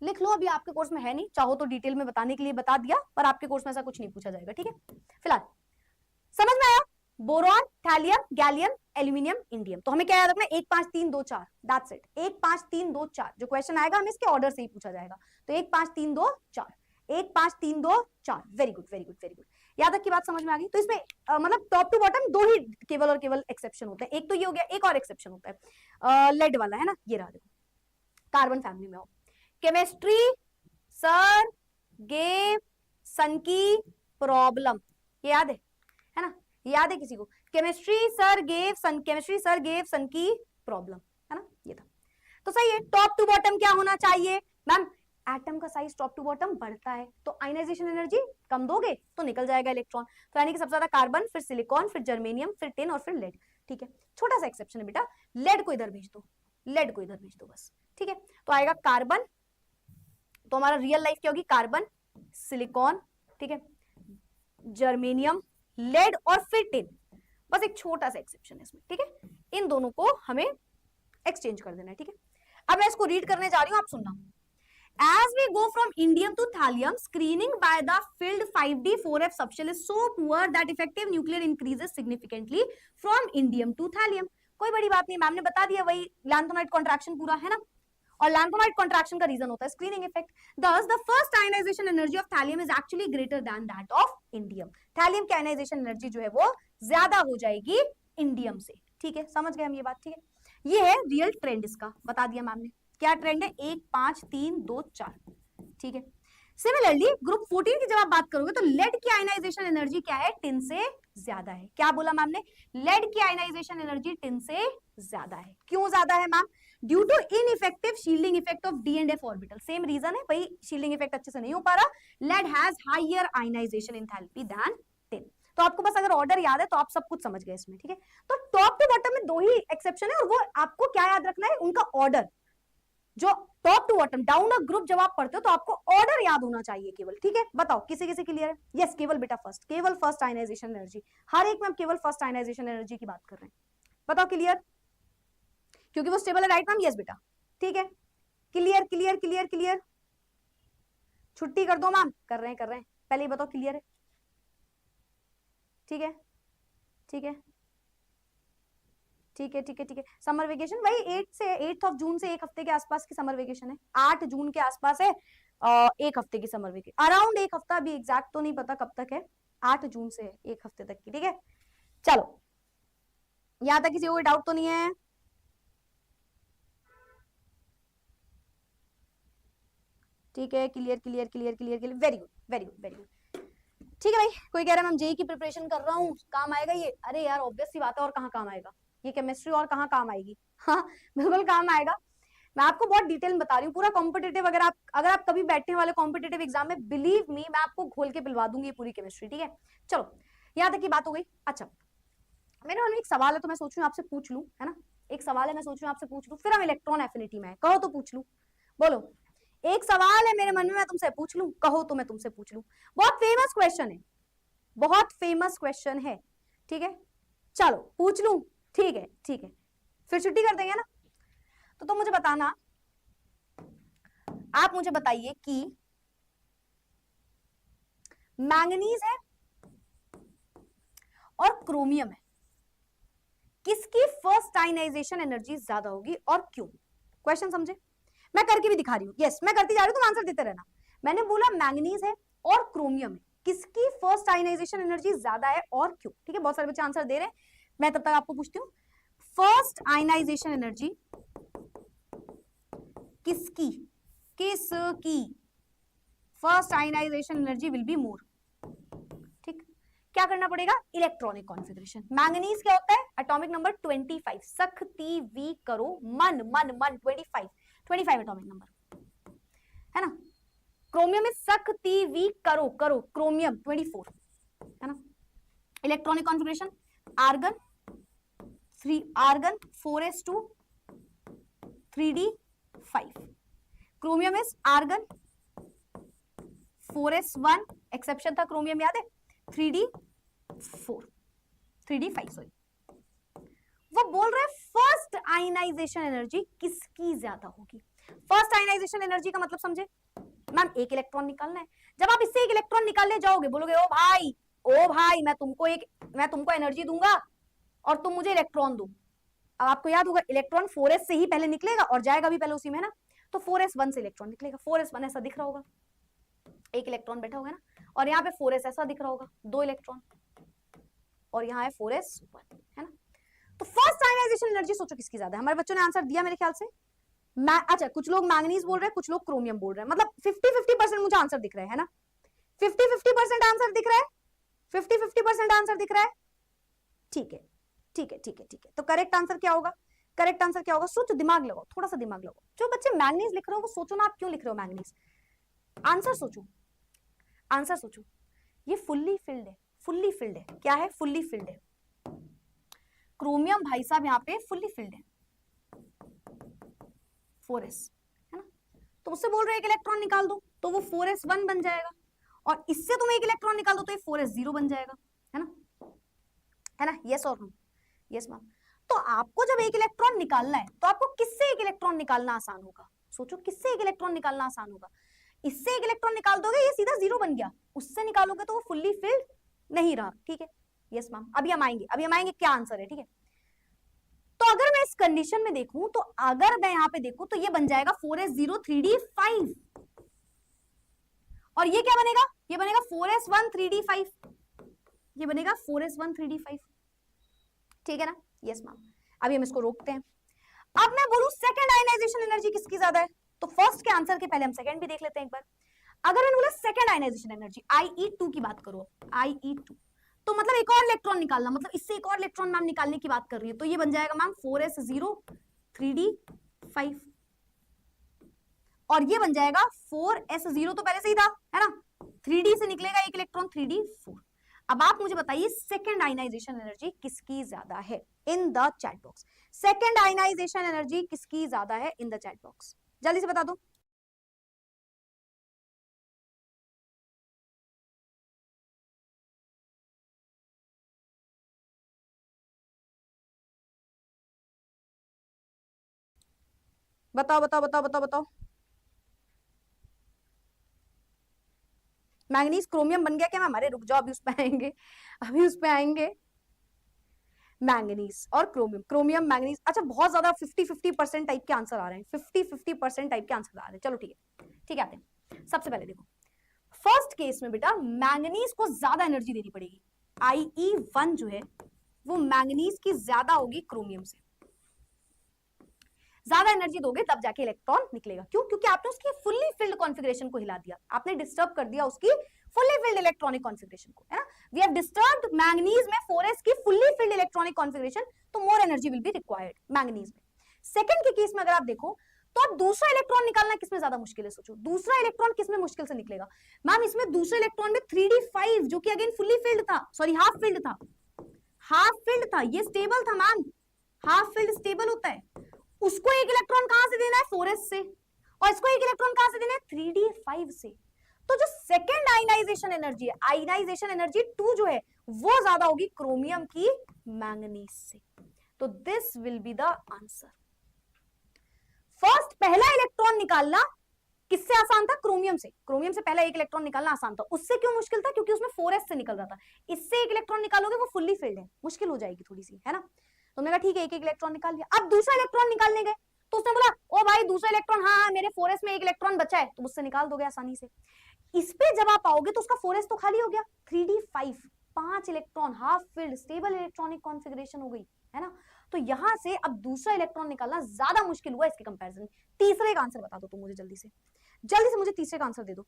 लिख लो। अभी आपके कोर्स में है नहीं, चाहो तो डिटेल में बताने के लिए बता दिया, पर आपके कोर्स में ऐसा कुछ नहीं पूछा जाएगा, ठीक है। फिलहाल समझ में आया? Boron, thallium, gallium, aluminium, indium. तो हमें क्या याद रखना है? 1 5 3 2 4, दैट्स इट। 1 5 3 2 4 जो क्वेश्चन आएगा हमें इसके ऑर्डर से ही पूछा जाएगा। तो 1 5 3 2 4, 1 5 3 2 4, very good very good very good. याद तक की बात समझ में आ गई? तो इसमें मतलब टॉप टू बॉटम दो ही केवल और केवल एक्सेप्शन होते हैं, एक तो ये हो गया, एक और एक्सेप्शन होता है लेड वाला, है ना, ये रहा देखो, कार्बन फैमिली में हो। केमिस्ट्री सर गेव सन की प्रॉब्लम, ये याद है ना, याद है किसी को? केमिस्ट्री सर गेव सन की प्रॉब्लम, है ना, ये था। तो सही है, टॉप टू बॉटम क्या होना चाहिए मैम? एटम का साइज टॉप टू बॉटम बढ़ता है तो आयनाइजेशन एनर्जी कम दोगे तो निकल जाएगा इलेक्ट्रॉन, तो यानी कि सबसे ज्यादा कार्बन, फिर सिलिकॉन, फिर जर्मेनियम, फिर टिन और फिर लेड, ठीक है। छोटा सा एक्सेप्शन है बेटा, लेड को इधर भेज दो, लेड को इधर भेज दो बस, ठीक है। तो आएगा कार्बन, तो हमारा रियल लाइफ क्या होगी? कार्बन, सिलिकॉन, ठीक है, जर्मेनियम, लेड और फिर टिन, बस एक छोटा सा एक्सेप्शन है इसमें, ठीक है। इन दोनों को हमें एक्सचेंज कर देना है, ठीक है। अब मैं इसको रीड करने जा रही हूं, आप सुनना। As we go from indium to thallium, screening by the filled 5d4f subshell is so poor that effective nuclear increases significantly from indium to thallium. कोई बड़ी बात नहीं, मैम ने बता दिया, वही लैंथेनॉइड कॉन्ट्रैक्शन पूरा, है ना। और लैंथेनॉइड कॉन्ट्रैक्शन का रीजन होता है screening effect. Thus, the first ionization energy of thallium is actually greater than that of indium. Thallium की आयनाइजेशन एनर्जी जो है वो ज्यादा हो जाएगी इंडियम से, ठीक है, समझ गए हम ये बात, ठीक है। ये है रियल ट्रेंड, इसका बता दिया मैम ने, क्या ट्रेंड है? 1 5 3 2 4, ठीक है। सिमिलरली ग्रुप 14 की जब आप बात करोगे तो लेड की आयनाइजेशन एनर्जी क्या है? टिन से ज्यादा है। क्या बोला मैम ने? लेड की आयनाइजेशन एनर्जी टिन से ज्यादा है। क्यों ज्यादा है ma'am? Due to ineffective shielding effect of d and f orbital, same reason है भाई, शील्डिंग इफेक्ट अच्छे से नहीं हो पा रहा। Lead has higher ionization enthalpy than tin. तो आपको बस अगर ऑर्डर याद है तो आप सब कुछ समझ गए इसमें, ठीक है। तो टॉप टू बॉटम में दो ही एक्सेप्शन है और वो आपको क्या याद रखना है? उनका ऑर्डर, जो top to bottom down a group जब आप पढ़ते हो तो आपको ऑर्डर याद होना चाहिए केवल, ठीक है। बताओ किसी किसी क्लियर है? यस, केवल बेटा फर्स्ट, केवल फर्स्ट आयनाइजेशन एनर्जी, हर एक में हम केवल फर्स्ट आयनाइजेशन एनर्जी की बात कर रहे हैं। बताओ क्लियर, क्योंकि वो स्टेबल है, राइट मैम? यस बेटा, ठीक है। क्लियर क्लियर क्लियर क्लियर, छुट्टी कर दो मैम, कर रहे हैं कर रहे हैं, पहले ही बताओ क्लियर है, ठीक है ठीक है ठीक है ठीक है ठीक है। समर वेकेशन वही 8 जून से 1 हफ्ते के आसपास की समर वेकेशन है, 8 जून के आसपास है, 1 हफ्ते की समर वेकेशन, अराउंड 1 हफ्ता, अभी एग्जैक्ट तो नहीं पता कब तक है, 8 जून से 1 हफ्ते तक की, ठीक है। चलो, यहां तक किसी को कोई डाउट तो नहीं है? ठीक है, clear clear clear clear clear, very good very good very good, ठीक है भाई। कोई कह रहा है मैम जेई की प्रिपरेशन कर रहा हूँ, काम आएगा ये? अरे यार ऑब्वियस सी बात है, और कहाँ काम आएगा, ये केमिस्ट्री और कहाँ काम आएगी? हाँ बिल्कुल काम आएगा। मैं आपको बहुत डिटेल में बता रही हूँ, पूरा कॉम्पिटेटिव, अगर आप कभी बैठने वाले कॉम्पिटेटिव एग्जाम में, बिलीव मी मैं आपको खोल के पिलवा दूंगी ये पूरी केमिस्ट्री, ठीक है। चलो, यहाँ तक की बात हो गई। अच्छा, मेरे मन में एक सवाल है तो मैं सोच रही हूँ आपसे पूछ लूं, है ना, एक सवाल है, मैं सोच रही हूँ आपसे पूछ लूं, फिर हम इलेक्ट्रॉन एफिनिटी में कहो तो पूछ लूं, बोलो। एक सवाल है मेरे मन में, मैं तुमसे पूछ लूं, कहो तो मैं तुमसे पूछ लूं। बहुत फेमस क्वेश्चन है, बहुत फेमस क्वेश्चन है, ठीक है। चलो पूछ लूं, ठीक है ठीक है, फिर छुट्टी कर देंगे ना। तो तुम मुझे बताना, आप मुझे बताइए कि मैंगनीज है और क्रोमियम है, किसकी फर्स्ट आयनाइजेशन एनर्जी ज्यादा होगी और क्यों? क्वेश्चन समझे? मैं करके भी दिखा रही हूँ, यस मैं करती जा रही हूँ, तुम आंसर देते रहना। मैंने बोला मैंगनीज है और क्रोमियम है, किसकी फर्स्ट आयनाइजेशन एनर्जी ज्यादा है और क्यों? ठीक है, बहुत सारे बच्चे आंसर दे रहे हैं, मैं तब तक आपको पूछती हूँ, फर्स्ट आयनाइजेशन एनर्जी किसकी, किसकी first ionization energy will be more? ठीक, क्या करना पड़ेगा? Electronic configuration. मैंगनीज क्या होता है? एटॉमिक नंबर 25, सख्ती वी करो, मन मन मन 25 एटॉमिक नंबर, है ना। क्रोमियम में सख्ती वी करो करो, क्रोमियम 24, है ना। Electronic configuration, argon 4s2 3d5, chromium is argon 4s1, exception था क्रोमियम, याद है, 3d4 3d5 सॉरी। वो बोल रहे हैं फर्स्ट आयनाइजेशन एनर्जी किसकी ज्यादा होगी। फर्स्ट आयनाइजेशन एनर्जी का मतलब समझे मैम? एक इलेक्ट्रॉन निकालना है, जब आप इससे एक इलेक्ट्रॉन निकालने जाओगे, बोलोगे ओ भाई मैं तुमको एनर्जी दूंगा और तुम मुझे इलेक्ट्रॉन दो। अब आपको याद होगा इलेक्ट्रॉन 4s से ही पहले निकलेगा और जाएगा भी पहले उसी में, ना। तो 4s1 से इलेक्ट्रॉन निकलेगा, 4s1 ऐसा दिख रहा होगा, एक इलेक्ट्रॉन बैठा होगा ना, और यहाँ पे 4s ऐसा दिख रहा होगा, 2 इलेक्ट्रॉन, और यहाँ है 4s1, है ना। तो फर्स्ट आयनाइजेशन एनर्जी सोचो किसकी ज्यादा है? हमारे बच्चों ने आंसर दिया मेरे ख्याल से। अच्छा, कुछ लोग मैंगनीज बोल रहे हैं, कुछ लोग क्रोमियम बोल रहे हैं, मतलब 50-50% मुझे आंसर दिख रहा है ना, 50-50% आंसर दिख रहा है, 50-50% आंसर दिख रहा है, ठीक है ठीक है ठीक है ठीक है। तो करेक्ट आंसर क्या होगा? करेक्ट आंसर क्या होगा? सोचो, दिमाग लगाओ, थोड़ा सा दिमाग लगाओ। जो बच्चे मैंगनीज लिख रहे हो वो सोचो ना, आप क्यों लिख रहे हो मैंगनीज, आंसर सोचो, आंसर सोचो। ये फुल्ली फिल्ड है, फुल्ली फिल्ड है, क्या है? फुल्ली फिल्ड है। क्रोमियम भाई साहब यहाँ पे फुल्ली फिल्ड है, 4s, है ना। तो उससे बोल रहे हैं एक इलेक्ट्रॉन निकाल दो, तो वो 4s1 बन जाएगा, और इससे तुम एक इलेक्ट्रॉन निकाल दो तो ये 4s0 बन जाएगा, है ना, है ना। यस और नो? Yes ma'am. तो आपको जब एक इलेक्ट्रॉन निकालना है तो आपको किससे एक इलेक्ट्रॉन निकालना आसान होगा? सोचो, किससे एक इलेक्ट्रॉन निकालना आसान होगा? इससे एक इलेक्ट्रॉन निकाल दोगे, ये सीधा 0 बन गया, उससे निकालोगे तो वो फुल्ली फिल्ड नहीं रहा, ठीक है। यस मैम, अभी हम आएंगे क्या आंसर है, ठीक है। तो अगर मैं इस कंडीशन में देखूं, तो अगर मैं यहाँ पे देखूं तो ये बन जाएगा 4s0 3d5, और ये क्या बनेगा? ये बनेगा 4s1 3d5, ये बनेगा 4s1 3d5, ठीक है ना। यस मैम, अभी हम इसको रोकते हैं। अब मैं बोलूं सेकंड आयनाइजेशन एनर्जी किसकी ज्यादा है, तो फर्स्ट के आंसर के पहले हम सेकंड भी देख लेते हैं एक बार। अगर मैंने बोला सेकंड आयनाइजेशन एनर्जी, IE2 की बात करो, IE2, तो मतलब एक और इलेक्ट्रॉन निकालना, मतलब इससे एक और इलेक्ट्रॉन मैम निकालने की बात कर रही है, तो ये बन जाएगा मैम 4s0 3d5, और ये बन जाएगा 4s0 तो पहले से ही था, है ना, 3d से निकलेगा एक इलेक्ट्रॉन 3d4। अब आप मुझे बताइए सेकंड आयनाइजेशन एनर्जी किसकी ज्यादा है in the chat box, second ionization energy किसकी ज्यादा है इन द चैट बॉक्स। जल्दी से बता दो। बताओ बताओ बताओ बताओ बताओ। मैंगनीज क्रोमियम बन गया क्या मैम? अरे रुक जाओ, अभी उस पे आएंगे, अभी उस पे आएंगे। मैंगनीज और क्रोमियम, क्रोमियम मैंगनीज, अच्छा बहुत ज्यादा 50-50% टाइप के आंसर आ रहे हैं, 50-50% टाइप के आंसर आ रहे हैं। चलो ठीक है, ठीक है, आते हैं। सबसे पहले देखो, फर्स्ट केस में बेटा मैंगनीज को ज्यादा एनर्जी देनी पड़ेगी। IE1 जो है वो मैंगनीज की ज्यादा होगी क्रोमियम से। ज्यादा एनर्जी दोगे तब जाके इलेक्ट्रॉन निकलेगा। क्यों? क्योंकि आपने उसकी फुल्ली फिल्ड कॉन्फ़िगरेशन को हिला दिया, आपने डिस्टर्ब कर दिया उसकी फुल्ली फिल्ड इलेक्ट्रॉनिक कॉन्फ़िगरेशन को, है ना। वी हैव डिस्टर्ब्ड मैंगनीज में 4s की फुल्ली फिल्ड इलेक्ट्रॉनिक कॉन्फ़िगरेशन, तो मोर energy will be required manganese में। सेकंड के केस में अगर आप देखो तो अब दूसरा इलेक्ट्रॉन निकालना किसमें ज्यादा मुश्किल है? सोचो दूसरा इलेक्ट्रॉन किसमें मुश्किल से निकलेगा? मैम इसमें दूसरे इलेक्ट्रॉन में 3d5 जो कि अगेन फुल्ली फिल्ड था, सॉरी हाफ फिल्ड था, हाफ फिल्ड था, ये स्टेबल था मैम, हाफ फिल्ड स्टेबल होता है। उसको एक इलेक्ट्रॉन कहां से देना है? 4s से, और इसको एक इलेक्ट्रॉन कहां से देना है? 3d5 से। तो जो सेकेंड आयनाइजेशन एनर्जी है, आयनाइजेशन एनर्जी 2 जो है वो ज्यादा होगी क्रोमियम की मैंगनीज से। तो this will be the answer. First पहला इलेक्ट्रॉन निकालना किससे आसान था? क्रोमियम से। क्रोमियम से पहला एक इलेक्ट्रॉन निकालना आसान था। उससे क्यों मुश्किल था? क्योंकि उसमें 4s से निकल रहा था। इससे एक इलेक्ट्रॉन निकालोगे वो फुल्ली फिल्ड है, मुश्किल हो जाएगी थोड़ी सी, है ना। तुमने कहा ठीक है, एक एक इलेक्ट्रॉन निकाल लिया। अब दूसरा इलेक्ट्रॉन निकालने गए तो उसने बोला ओ भाई दूसरा इलेक्ट्रॉन, हाँ मेरे 4s में एक इलेक्ट्रॉन बचा है, तो उससे निकाल दोगे आसानी से। इस पे जब आप आओगे तो उसका 4s तो खाली हो गया, 3d5 5 electron half filled stable electronic configuration हो गई, है ना। तो यहां से अब दूसरा इलेक्ट्रॉन निकालना ज्यादा मुश्किल हुआ इसके कंपैरिजन। तीसरे का आंसर बता दो तुम मुझे, जल्दी से मुझे तीसरे का आंसर दे दो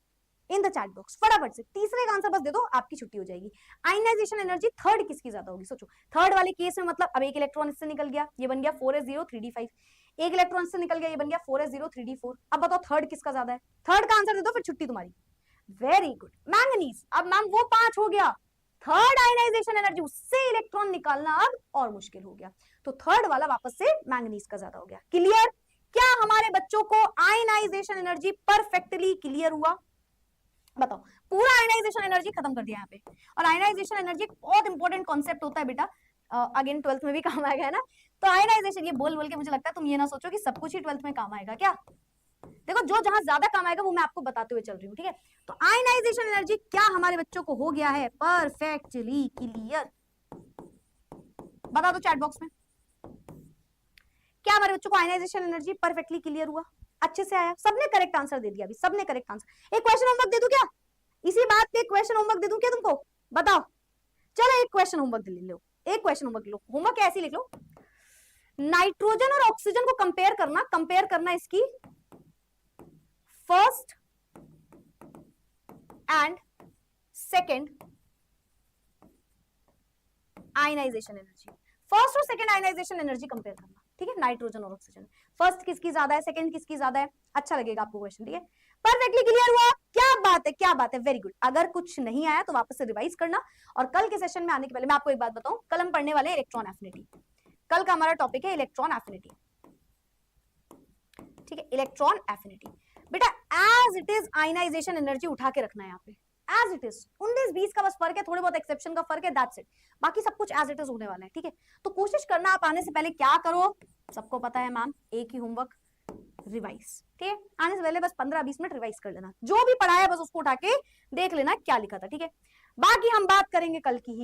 इन द चैट बॉक्स, फटाफट से तीसरे का आंसर बस दे दो, आपकी छुट्टी हो जाएगी। आयनाइजेशन एनर्जी थर्ड किसकी ज्यादा होगी? सोचो थर्ड वाले केस में मतलब अब एक इलेक्ट्रॉन इससे निकल गया, ये बन गया 4s0 3d5, एक इलेक्ट्रॉन इससे निकल गया, ये बन गया 4s0 3d4। अब बताओ थर्ड किसका ज्यादा है? थर्ड का आंसर दे दो, फिर छुट्टी तुम्हारी। Very good, manganese. अब मैम वो 5 हो गया, थर्ड आयनाइजेशन एनर्जी, उससे इलेक्ट्रॉन निकालना अब और मुश्किल हो गया, तो थर्ड वाला वापस से मैंगनीज का ज्यादा हो गया। क्लियर? क्या हमारे बच्चों को आयनाइजेशन एनर्जी परफेक्टली क्लियर हुआ? बताओ, पूरा आयनाइजेशन एनर्जी खत्म कर दिया यहाँ पे। और आयनाइजेशन एनर्जी एक बहुत इंपॉर्टेंट कॉन्सेप्ट होता है बेटा, अगेन 12th में भी काम आएगा, है ना। तो आयनाइजेशन, ये बोल बोल के मुझे लगता है तुम ये ना सोचो कि सब कुछ ही 12th में काम आएगा क्या। देखो जो जहां ज्यादा काम आएगा वो मैं आपको बताते हुए चल रही हूँ, ठीक है। तो आयनाइजेशन एनर्जी क्या हमारे बच्चों को हो गया है परफेक्टली क्लियर? बता दो चैट बॉक्स में, क्या हमारे बच्चों को आयनाइजेशन एनर्जी परफेक्टली क्लियर हुआ? अच्छे से आया? सबने करेक्ट आंसर दे दिया, अभी सबने करेक्ट आंसर। एक क्वेश्चन होमवर्क दे दूं क्या? इसी बात पे एक क्वेश्चन होमवर्क दे दूं क्या तुमको? बताओ। चलो एक क्वेश्चन होमवर्क ले लो, एक क्वेश्चन होमवर्क लो, होमवर्क ऐसे लिख लो, नाइट्रोजन और ऑक्सीजन को कंपेयर करना इसकी first and second ionization energy, first और सेकेंड आयनाइजेशन एनर्जी कंपेयर करना, ठीक है। नाइट्रोजन और ऑक्सीजन, फर्स्ट किसकी ज्यादा है, सेकेंड किसकी ज्यादा है, अच्छा लगेगा आपको क्वेश्चन, ठीक है। परफेक्टली क्लियर हुआ? क्या बात है, क्या बात है, वेरी गुड। अगर कुछ नहीं आया तो वापस से रिवाइज करना, और कल के सेशन में आने के पहले मैं आपको एक बात बताऊं, कल हम पढ़ने वाले इलेक्ट्रॉन एफिनिटी। कल का हमारा टॉपिक है इलेक्ट्रॉन एफिनिटी, ठीक है, इलेक्ट्रॉन एफिनिटी। बेटा as it is ionization energy उठा के रखना है यहाँ पे, एज इट इज। 19-20 का बस फर्क है, थोड़े बहुत एक्सेप्शन का फर्क है, दैट्स इट। बाकी सब कुछ एज इट इज होने वाला है, ठीक है। तो कोशिश करना आप आने से पहले क्या करो, सबको पता है मैम, एक ही होमवर्क, रिवाइज, ठीक है। आने से पहले बस 15-20 मिनट रिवाइज कर लेना, जो भी पढ़ाया बस उसको उठा के देख लेना क्या लिखा था, ठीक है। बाकी हम बात करेंगे कल की ही।